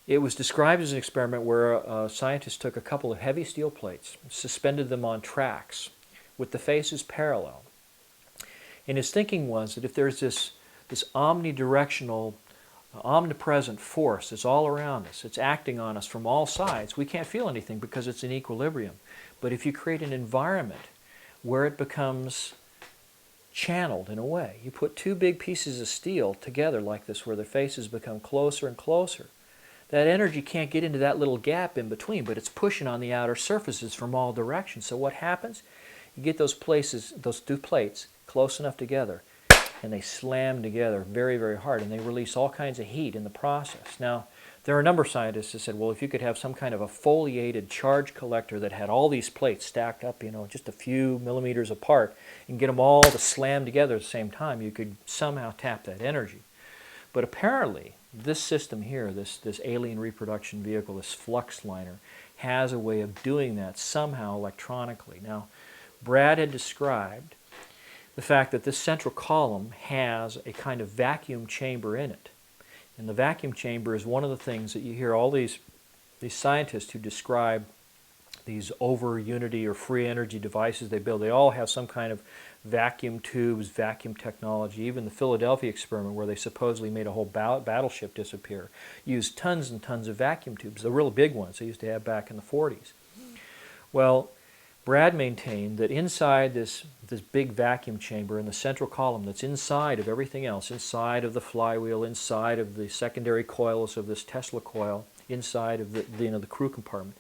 it was described as an experiment where a scientist took a couple of heavy steel plates, suspended them on tracks with the faces parallel. And his thinking was that if there's this omnidirectional, omnipresent force that's all around us, it's acting on us from all sides, we can't feel anything because it's in equilibrium. But if you create an environment where it becomes channeled in a way, you put 2 big pieces of steel together like this where their faces become closer and closer, that energy can't get into that little gap in between, but it's pushing on the outer surfaces from all directions. So what happens? You get those 2 plates close enough together, and they slam together very, very hard, and they release all kinds of heat in the process. Now, there are a number of scientists that said, well, if you could have some kind of a foliated charge collector that had all these plates stacked up, just a few millimeters apart, and get them all to slam together at the same time, you could somehow tap that energy. But apparently, this system here, this alien reproduction vehicle, this flux liner, has a way of doing that somehow electronically. Now, Brad had described the fact that this central column has a kind of vacuum chamber in it. And the vacuum chamber is one of the things that you hear all these scientists who describe these over-unity or free energy devices they build. They all have some kind of vacuum tubes, vacuum technology. Even the Philadelphia experiment, where they supposedly made a whole battleship disappear, used tons and tons of vacuum tubes, the real big ones they used to have back in the 40s. Well, Brad maintained that inside this big vacuum chamber in the central column that's inside of everything else, inside of the flywheel, inside of the secondary coils of this Tesla coil, inside of the crew compartment,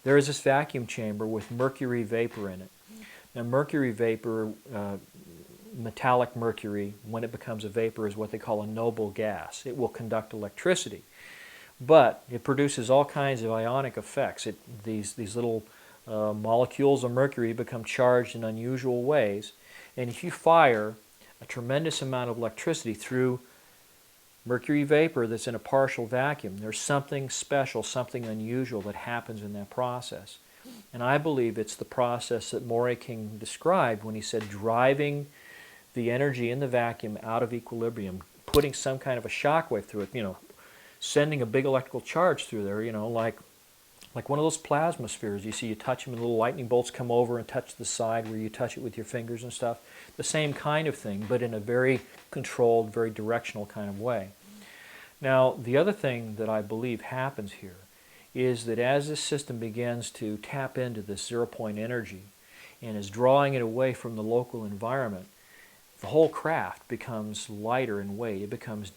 there is this vacuum chamber with mercury vapor in it. Now, mercury vapor, metallic mercury, when it becomes a vapor, is what they call a noble gas. It will conduct electricity, but it produces all kinds of ionic effects. These little molecules of mercury become charged in unusual ways, and if you fire a tremendous amount of electricity through mercury vapor that's in a partial vacuum, there's something special, something unusual that happens in that process. And I believe it's the process that Maury King described when he said driving the energy in the vacuum out of equilibrium, putting some kind of a shock wave through it, sending a big electrical charge through there, like like one of those plasma spheres. You see, you touch them and little lightning bolts come over and touch the side where you touch it with your fingers and stuff. The same kind of thing, but in a very controlled, very directional kind of way. Now, the other thing that I believe happens here is that as this system begins to tap into this zero-point energy and is drawing it away from the local environment, the whole craft becomes lighter in weight. It becomes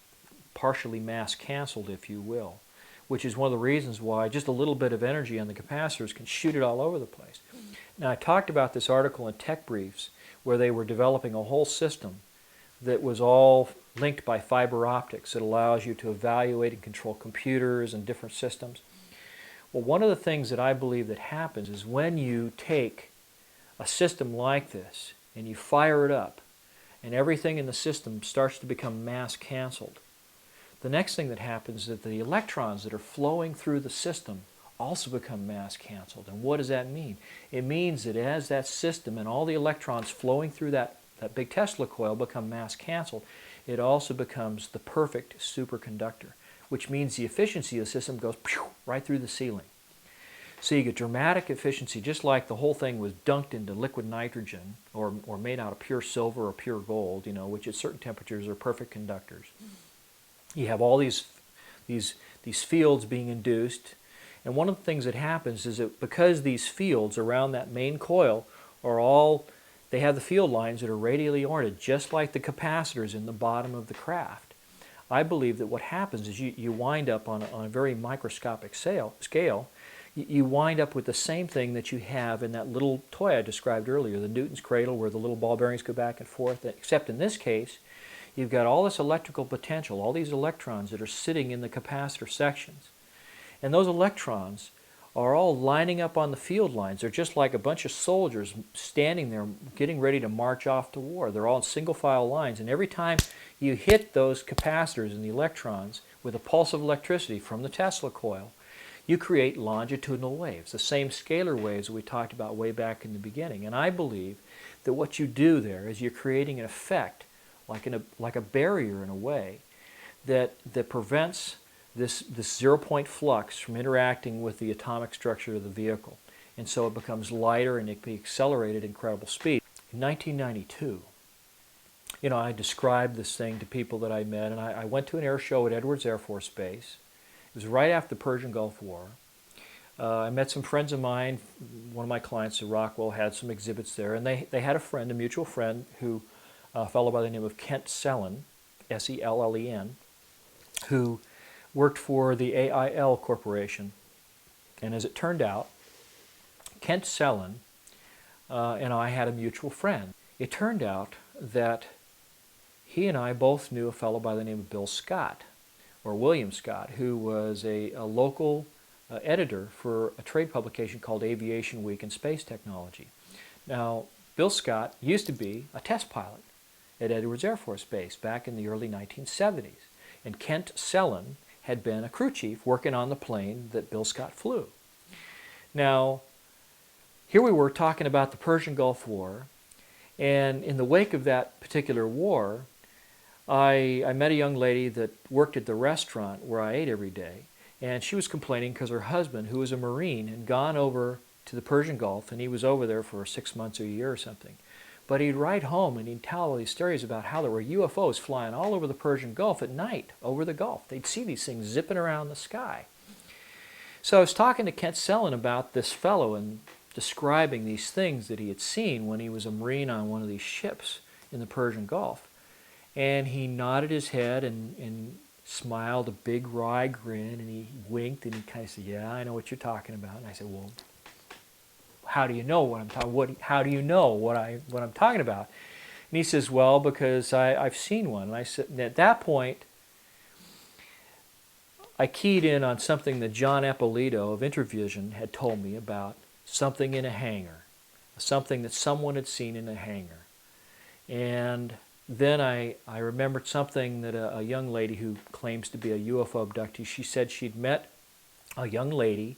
partially mass canceled, if you will, which is one of the reasons why just a little bit of energy on the capacitors can shoot it all over the place. Now, I talked about this article in Tech Briefs where they were developing a whole system that was all linked by fiber optics. It allows you to evaluate and control computers and different systems. Well, one of the things that I believe that happens is when you take a system like this and you fire it up and everything in the system starts to become mass canceled, the next thing that happens is that the electrons that are flowing through the system also become mass canceled. And what does that mean? It means that as that system and all the electrons flowing through that big Tesla coil become mass canceled, it also becomes the perfect superconductor, which means the efficiency of the system goes right through the ceiling. So you get dramatic efficiency, just like the whole thing was dunked into liquid nitrogen or made out of pure silver or pure gold, which at certain temperatures are perfect conductors. You have all these fields being induced, and one of the things that happens is that because these fields around that main coil they have the field lines that are radially oriented, just like the capacitors in the bottom of the craft. I believe that what happens is you wind up on a very microscopic scale, you wind up with the same thing that you have in that little toy I described earlier, the Newton's cradle, where the little ball bearings go back and forth, except in this case, you've got all this electrical potential, all these electrons that are sitting in the capacitor sections. And those electrons are all lining up on the field lines. They're just like a bunch of soldiers standing there getting ready to march off to war. They're all in single file lines, and every time you hit those capacitors and the electrons with a pulse of electricity from the Tesla coil, you create longitudinal waves, the same scalar waves that we talked about way back in the beginning. And I believe that what you do there is you're creating an effect, like a barrier in a way, that prevents this zero-point flux from interacting with the atomic structure of the vehicle. And so it becomes lighter and it can be accelerated at incredible speed. In 1992, I described this thing to people that I met, and I went to an air show at Edwards Air Force Base. It was right after the Persian Gulf War. I met some friends of mine. One of my clients at Rockwell had some exhibits there, and they had a mutual friend, a fellow by the name of Kent Sellen, S-E-L-L-E-N, who worked for the AIL Corporation. And as it turned out, Kent Sellen and I had a mutual friend. It turned out that he and I both knew a fellow by the name of Bill Scott, or William Scott, who was a local editor for a trade publication called Aviation Week and Space Technology. Now, Bill Scott used to be a test pilot at Edwards Air Force Base back in the early 1970s. And Kent Sellen had been a crew chief working on the plane that Bill Scott flew. Now, here we were talking about the Persian Gulf War, and in the wake of that particular war, I met a young lady that worked at the restaurant where I ate every day, and she was complaining because her husband, who was a Marine, had gone over to the Persian Gulf, and he was over there for 6 months or a year or something. But he'd write home and he'd tell all these stories about how there were UFOs flying all over the Persian Gulf at night, over the Gulf. They'd see these things zipping around the sky. So I was talking to Kent Sellen about this fellow and describing these things that he had seen when he was a Marine on one of these ships in the Persian Gulf. And he nodded his head and smiled a big wry grin, and he winked and he kind of said, "Yeah, I know what you're talking about." And I said, "Well, how do you know what I'm talking? How do you know what I'm talking about?" And he says, "Well, because I've seen one." And I said, and at that point, I keyed in on something that John Eppolito of Intervision had told me about something in a hangar, something that someone had seen in a hangar. And then I remembered something that a young lady who claims to be a UFO abductee, she said she'd met a young lady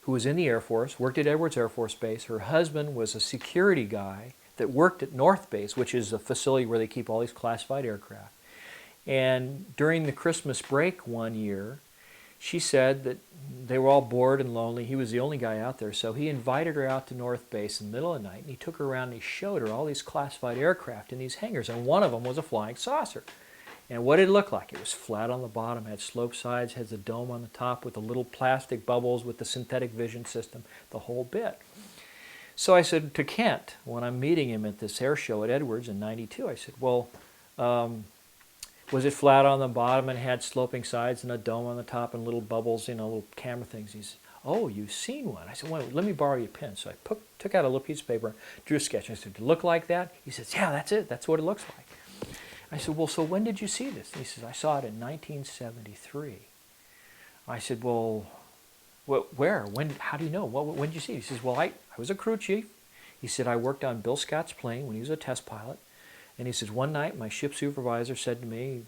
who was in the Air Force, worked at Edwards Air Force Base. Her husband was a security guy that worked at North Base, which is a facility where they keep all these classified aircraft. And during the Christmas break one year, she said that they were all bored and lonely. He was the only guy out there, so he invited her out to North Base in the middle of the night, and he took her around and he showed her all these classified aircraft in these hangars, and one of them was a flying saucer. And what did it look like? It was flat on the bottom, had sloped sides, has a dome on the top with the little plastic bubbles with the synthetic vision system, the whole bit. So I said to Kent, when I'm meeting him at this air show at Edwards in '92, I said, well, was it flat on the bottom and had sloping sides and a dome on the top and little bubbles, little camera things? He said, oh, you've seen one. I said, well, let me borrow your pen. So I took out a little piece of paper, drew a sketch. I said, did it look like that? He says, yeah, that's it. That's what it looks like. I said, well, so when did you see this? He says, I saw it in 1973. I said, well, where? When? How do you know? When did you see it? He says, well, I was a crew chief. He said, I worked on Bill Scott's plane when he was a test pilot. And he says, one night my ship supervisor said to me,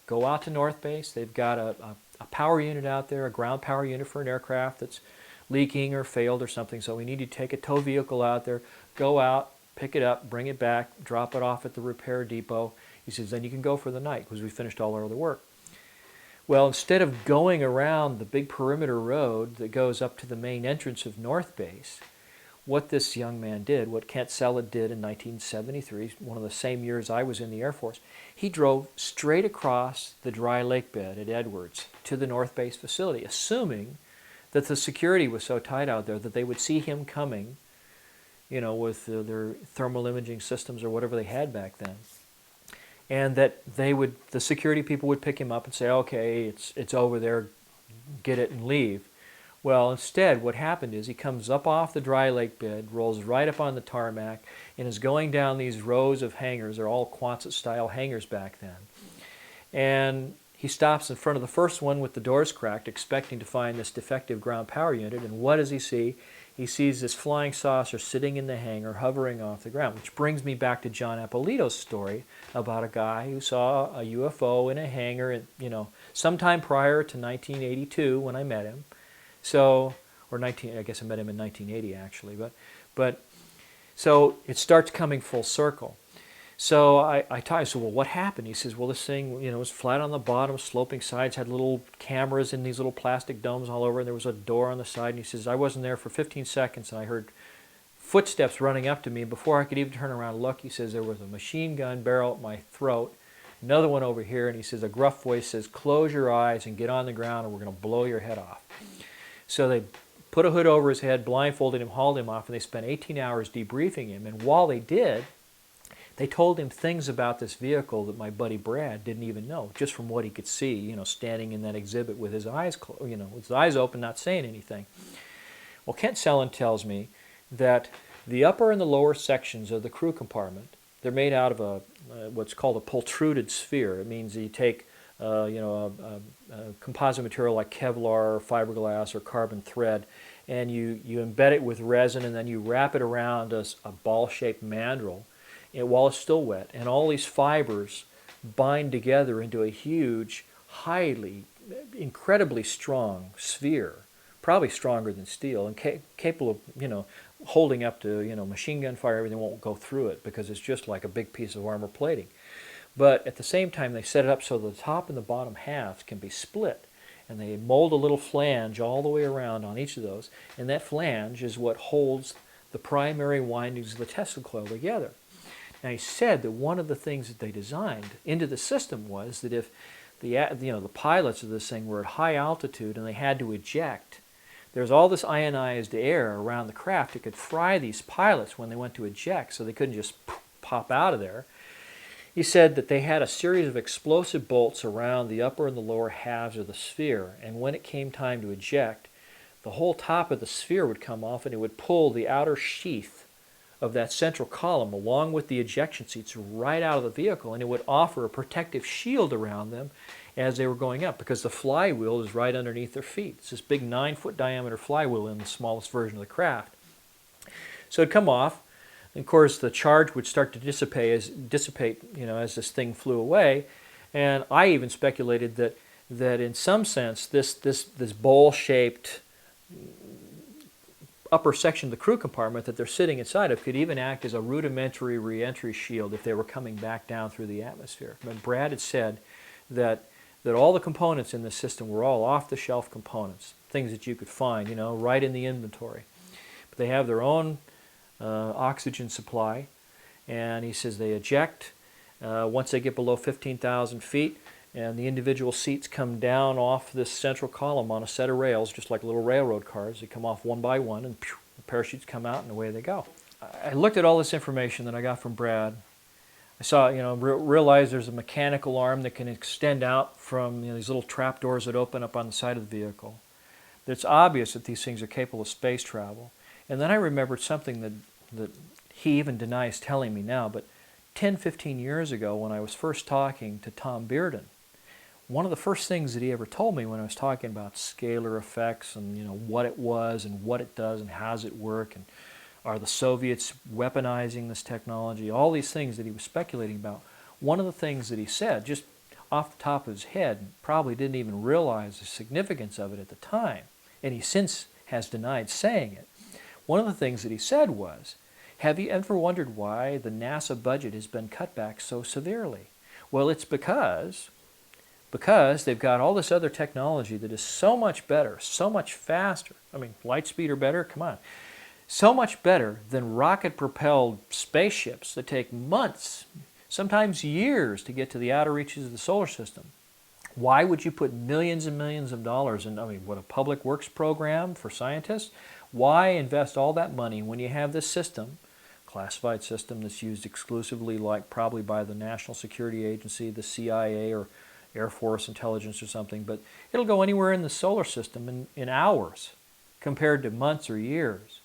go out to North Base. They've got a power unit out there, a ground power unit for an aircraft that's leaking or failed or something. So we need to take a tow vehicle out there, go out, pick it up, bring it back, drop it off at the repair depot. He says, then you can go for the night because we finished all our other work. Well, instead of going around the big perimeter road that goes up to the main entrance of North Base, what this young man did, what Kent Sella did in 1973, one of the same years I was in the Air Force, he drove straight across the dry lake bed at Edwards to the North Base facility, assuming that the security was so tight out there that they would see him coming, with their thermal imaging systems or whatever they had back then. And that the security people would pick him up and say, okay, it's over there, get it and leave. Well, instead, what happened is he comes up off the dry lake bed, rolls right up on the tarmac, and is going down these rows of hangars. They're all Quonset-style hangars back then. And he stops in front of the first one with the doors cracked, expecting to find this defective ground power unit. And what does he see? He sees this flying saucer sitting in the hangar, hovering off the ground, which brings me back to John Appolito's story about a guy who saw a UFO in a hangar, sometime prior to 1982 when I met him. So, I guess I met him in 1980 actually, but so it starts coming full circle. So I said, well, what happened? He says, well, this thing, was flat on the bottom, sloping sides, had little cameras in these little plastic domes all over, and there was a door on the side. And he says, I wasn't there for 15 seconds, and I heard footsteps running up to me. Before I could even turn around and look, he says, there was a machine gun barrel at my throat, another one over here, and he says, a gruff voice says, close your eyes and get on the ground, or we're going to blow your head off. So they put a hood over his head, blindfolded him, hauled him off, and they spent 18 hours debriefing him. And while they did, they told him things about this vehicle that my buddy Brad didn't even know, just from what he could see, standing in that exhibit with his eyes closed, with his eyes open, not saying anything. Well, Kent Sellen tells me that the upper and the lower sections of the crew compartment, they're made out of what's called a pultruded sphere. It means that you take a composite material like Kevlar, or fiberglass, or carbon thread, and you embed it with resin, and then you wrap it around a ball-shaped mandrel while it's still wet. And all these fibers bind together into a huge, incredibly strong sphere, probably stronger than steel, and capable of, holding up to, machine gun fire. Everything won't go through it because it's just like a big piece of armor plating. But at the same time, they set it up so the top and the bottom halves can be split. And they mold a little flange all the way around on each of those. And that flange is what holds the primary windings of the Tesla coil together. Now, he said that one of the things that they designed into the system was that if the pilots of this thing were at high altitude and they had to eject, there's all this ionized air around the craft that could fry these pilots when they went to eject, so they couldn't just pop out of there. He said that they had a series of explosive bolts around the upper and the lower halves of the sphere, and when it came time to eject, the whole top of the sphere would come off and it would pull the outer sheath of that central column along with the ejection seats right out of the vehicle, and it would offer a protective shield around them as they were going up because the flywheel is right underneath their feet. It's this big 9-foot diameter flywheel in the smallest version of the craft. So it'd come off. And of course, the charge would start to dissipate as this thing flew away. And I even speculated that in some sense, this bowl-shaped upper section of the crew compartment that they're sitting inside of could even act as a rudimentary re-entry shield if they were coming back down through the atmosphere. But Brad had said that all the components in the system were all off-the-shelf components. things that you could find, right in the inventory. But they have their own oxygen supply, and he says they eject once they get below 15,000 feet, and the individual seats come down off this central column on a set of rails, just like little railroad cars. They come off one by one, and pew, the parachutes come out, and away they go. I looked at all this information that I got from Brad. I saw, realized there's a mechanical arm that can extend out from these little trap doors that open up on the side of the vehicle. It's obvious that these things are capable of space travel. And then I remembered something that he even denies telling me now, but 10, 15 years ago when I was first talking to Tom Bearden, one of the first things that he ever told me when I was talking about scalar effects and what it was and what it does and how does it work and are the Soviets weaponizing this technology, all these things that he was speculating about, one of the things that he said, just off the top of his head, probably didn't even realize the significance of it at the time, and he since has denied saying it. One of the things that he said was, have you ever wondered why the NASA budget has been cut back so severely? Well, it's because they've got all this other technology that is so much better, so much faster. I mean, light speed or better, come on. So much better than rocket-propelled spaceships that take months, sometimes years, to get to the outer reaches of the solar system. Why would you put millions and millions of dollars in, a public works program for scientists? Why invest all that money when you have this system, classified system that's used exclusively probably by the National Security Agency, the CIA, or Air Force intelligence or something, but it'll go anywhere in the solar system in hours compared to months or years.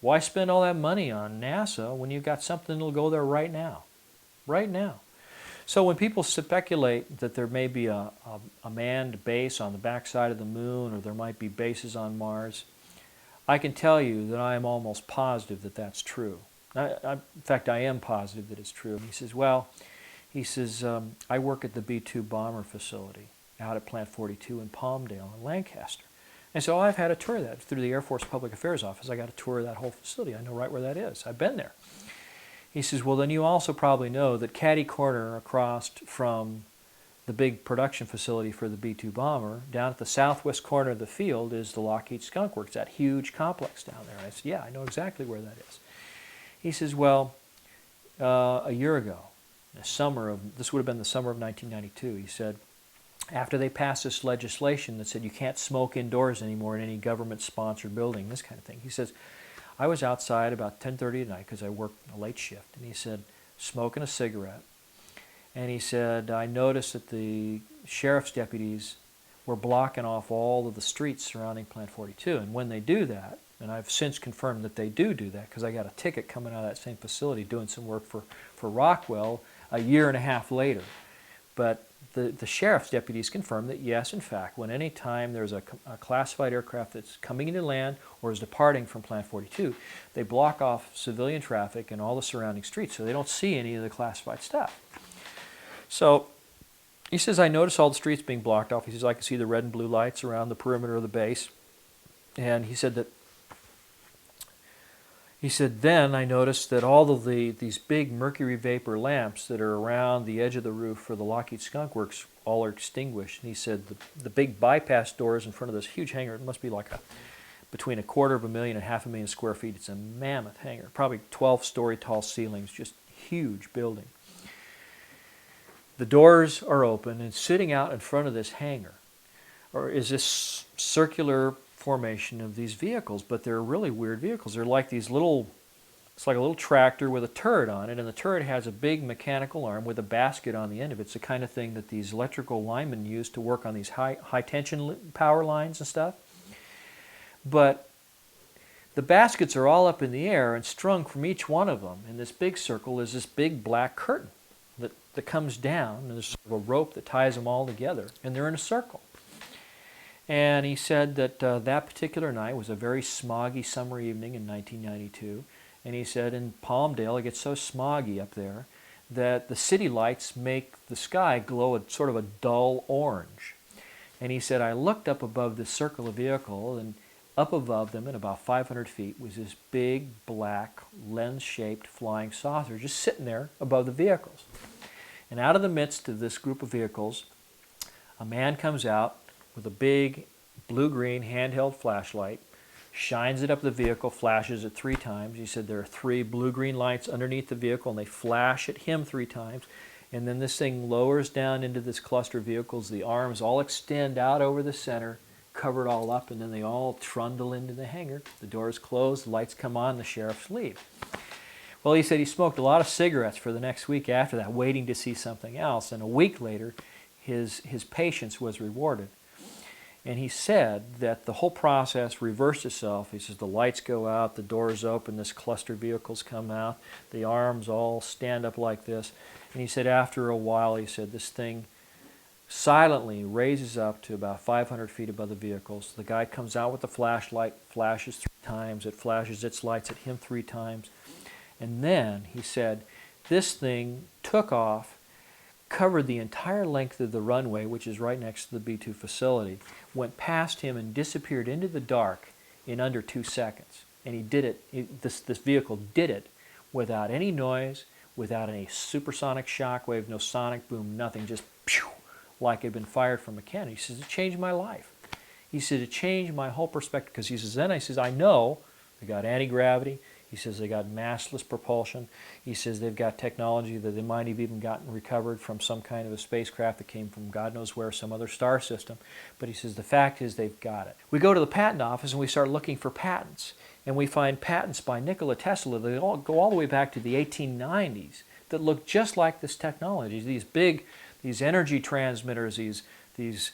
Why spend all that money on NASA when you've got something that'll go there right now? Right now. So when people speculate that there may be a manned base on the backside of the moon or there might be bases on Mars, I can tell you that I am almost positive that that's true. In fact, I am positive that it's true. He says, I work at the B-2 bomber facility out at Plant 42 in Palmdale in Lancaster. And so I've had a tour of that through the Air Force Public Affairs Office. I got a tour of that whole facility. I know right where that is. I've been there. He says, well, then you also probably know that catty corner across from the big production facility for the B-2 bomber, down at the southwest corner of the field is the Lockheed Skunk Works, that huge complex down there. And I said, yeah, I know exactly where that is. He says, well, a year ago, this would have been the summer of 1992, he said, after they passed this legislation that said you can't smoke indoors anymore in any government-sponsored building, this kind of thing. He says, I was outside about 10:30 at night because I worked a late shift, and he said, smoking a cigarette. And he said, I noticed that the sheriff's deputies were blocking off all of the streets surrounding Plant 42. And when they do that, and I've since confirmed that they do that because I got a ticket coming out of that same facility doing some work for Rockwell a year and a half later. But the sheriff's deputies confirmed that, yes, in fact, when any time there's a classified aircraft that's coming into land or is departing from Plant 42, they block off civilian traffic and all the surrounding streets so they don't see any of the classified stuff. So he says, I noticed all the streets being blocked off. He says, I can see the red and blue lights around the perimeter of the base. And he said, then I noticed that all of these big mercury vapor lamps that are around the edge of the roof for the Lockheed Skunk Works all are extinguished. And he said the big bypass doors in front of this huge hangar, it must be like between 250,000 and 500,000 square feet. It's a mammoth hangar, probably 12-story tall ceilings, just huge building. The doors are open, and sitting out in front of this hangar is this circular formation of these vehicles, but they're really weird vehicles. They're like it's like a little tractor with a turret on it, and the turret has a big mechanical arm with a basket on the end of it. It's the kind of thing that these electrical linemen use to work on these high tension power lines and stuff. But the baskets are all up in the air, and strung from each one of them in this big circle is this big black curtain that comes down, and there's sort of a rope that ties them all together, and they're in a circle. And he said that that particular night was a very smoggy summer evening in 1992. And he said in Palmdale, it gets so smoggy up there that the city lights make the sky glow a sort of a dull orange. And he said, I looked up above this circle of vehicle, and up above them at about 500 feet was this big, black, lens-shaped flying saucer just sitting there above the vehicles. And out of the midst of this group of vehicles, a man comes out with a big blue-green handheld flashlight, shines it up the vehicle, flashes it 3 times. He said there are 3 blue-green lights underneath the vehicle, and they flash at him 3 times. And then this thing lowers down into this cluster of vehicles. The arms all extend out over the center, cover it all up, and then they all trundle into the hangar. The doors close, the lights come on, the sheriffs leave. Well, he said he smoked a lot of cigarettes for the next week after that, waiting to see something else. And a week later, his patience was rewarded. And he said that the whole process reversed itself. He says the lights go out, the doors open, this cluster of vehicles come out, the arms all stand up like this. And he said after a while, he said this thing silently raises up to about 500 feet above the vehicles. The guy comes out with the flashlight, flashes 3 times, it flashes its lights at him 3 times. And then, he said, this thing took off, covered the entire length of the runway, which is right next to the B-2 facility, went past him and disappeared into the dark in under 2 seconds. And he did it, this vehicle did it without any noise, without any supersonic shockwave, no sonic boom, nothing, just pew, like it had been fired from a cannon. He says, it changed my life. He said, it changed my whole perspective, because he says, then I says, I know they got anti-gravity. He says they got massless propulsion. He says they've got technology that they might have even gotten recovered from some kind of a spacecraft that came from God knows where, some other star system. But he says the fact is they've got it. We go to the patent office and we start looking for patents. And we find patents by Nikola Tesla that all go all the way back to the 1890s that look just like this technology. These energy transmitters, these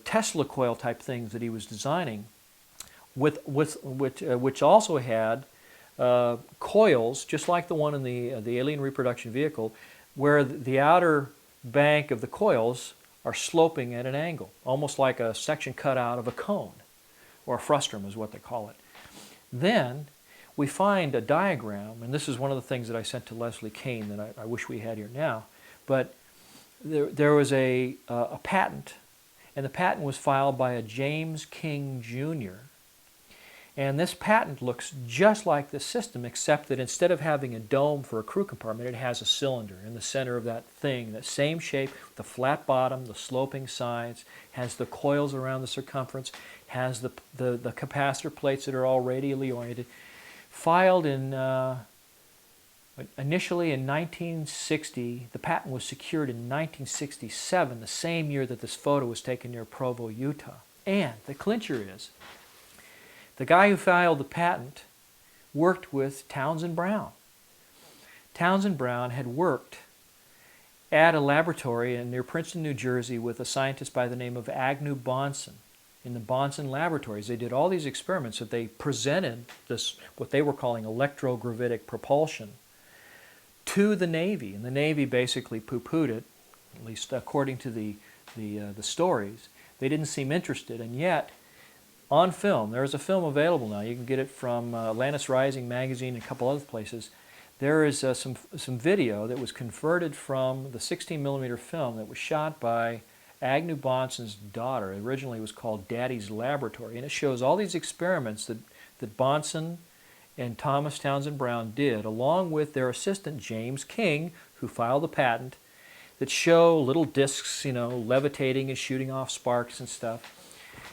Tesla coil type things that he was designing, which also had coils, just like the one in the alien reproduction vehicle, where the outer bank of the coils are sloping at an angle, almost like a section cut out of a cone, or a frustum is what they call it. Then we find a diagram, and this is one of the things that I sent to Leslie Kane that I wish we had here now, but there was a patent, and the patent was filed by a James King Jr., and this patent looks just like this system, except that instead of having a dome for a crew compartment, it has a cylinder in the center of that thing, that same shape, the flat bottom, the sloping sides, has the coils around the circumference, has the capacitor plates that are all radially oriented. Filed in, initially in 1960, the patent was secured in 1967, the same year that this photo was taken near Provo, Utah. And the clincher is, the guy who filed the patent worked with Townsend Brown. Townsend Brown had worked at a laboratory near Princeton, New Jersey with a scientist by the name of Agnew Bonson. In the Bonson laboratories, they did all these experiments that they presented this, what they were calling electrogravitic propulsion, to the Navy. And the Navy basically poo-pooed it, at least according to the stories. They didn't seem interested, and yet, on film, there is a film available now. You can get it from Atlantis Rising magazine and a couple other places. There is some video that was converted from the 16mm film that was shot by Agnew Bonson's daughter. Originally it was called Daddy's Laboratory, and it shows all these experiments that Bonson and Thomas Townsend Brown did, along with their assistant James King, who filed the patent, that show little discs, levitating and shooting off sparks and stuff.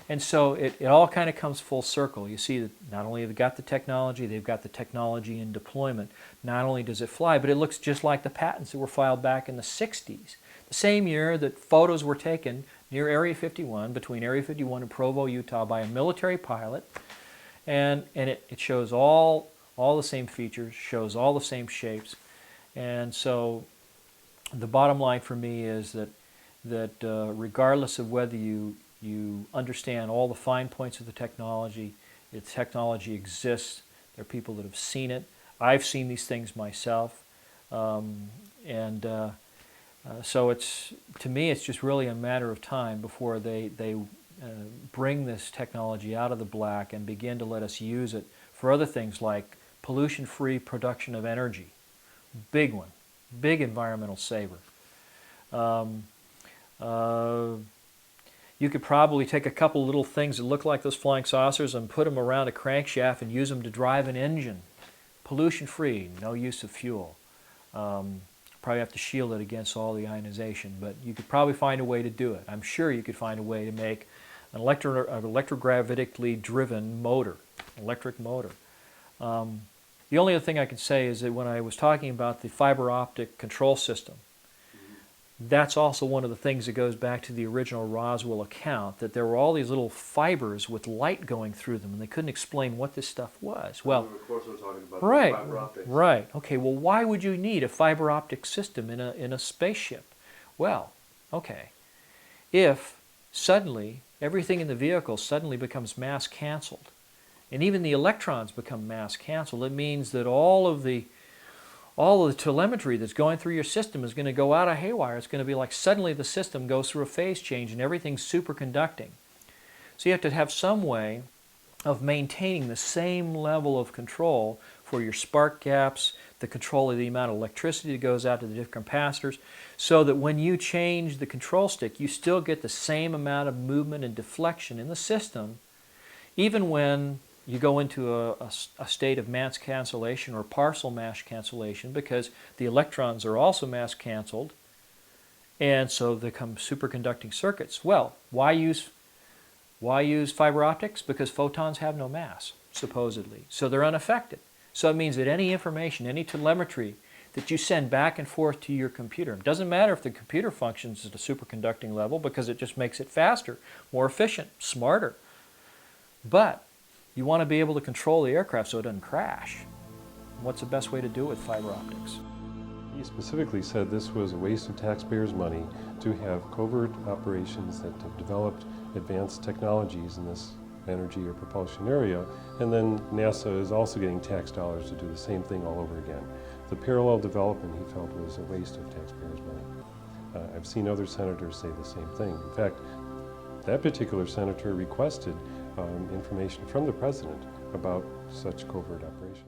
And so it all kind of comes full circle. You see that not only have they got the technology, they've got the technology in deployment. Not only does it fly, but it looks just like the patents that were filed back in the 60s. The same year that photos were taken near Area 51, between Area 51 and Provo, Utah, by a military pilot. And it shows all the same features, shows all the same shapes. And so the bottom line for me is that regardless of whether you understand all the fine points of the technology exists. There are people that have seen it. I've seen these things myself. So to me, it's just really a matter of time before they bring this technology out of the black and begin to let us use it for other things like pollution-free production of energy. Big one. Big environmental saver. You could probably take a couple little things that look like those flying saucers and put them around a crankshaft and use them to drive an engine. Pollution-free, no use of fuel. Probably have to shield it against all the ionization, but you could probably find a way to do it. I'm sure you could find a way to make an electrogravitically driven motor, electric motor. The only other thing I can say is that when I was talking about the fiber optic control system, that's also one of the things that goes back to the original Roswell account, that there were all these little fibers with light going through them, and they couldn't explain what this stuff was. Well, of course we're talking about right, fiber optics. right. Okay, well, why would you need a fiber optic system in a spaceship? Well, okay, if suddenly everything in the vehicle suddenly becomes mass canceled, and even the electrons become mass canceled, it means that all of the telemetry that's going through your system is going to go out of haywire. It's going to be like suddenly the system goes through a phase change and everything's superconducting. So you have to have some way of maintaining the same level of control for your spark gaps, the control of the amount of electricity that goes out to the different capacitors, so that when you change the control stick, you still get the same amount of movement and deflection in the system, even when you go into a state of mass cancellation or partial mass cancellation, because the electrons are also mass canceled, and so they become superconducting circuits. Well, why use fiber optics? Because photons have no mass, supposedly, so they're unaffected. So it means that any information, any telemetry that you send back and forth to your computer, it doesn't matter if the computer functions at a superconducting level, because it just makes it faster, more efficient, smarter. But you want to be able to control the aircraft so it doesn't crash. What's the best way to do it with fiber optics? He specifically said this was a waste of taxpayers' money to have covert operations that have developed advanced technologies in this energy or propulsion area, and then NASA is also getting tax dollars to do the same thing all over again. The parallel development, he felt, was a waste of taxpayers' money. I've seen other senators say the same thing. In fact, that particular senator requested information from the president about such covert operations.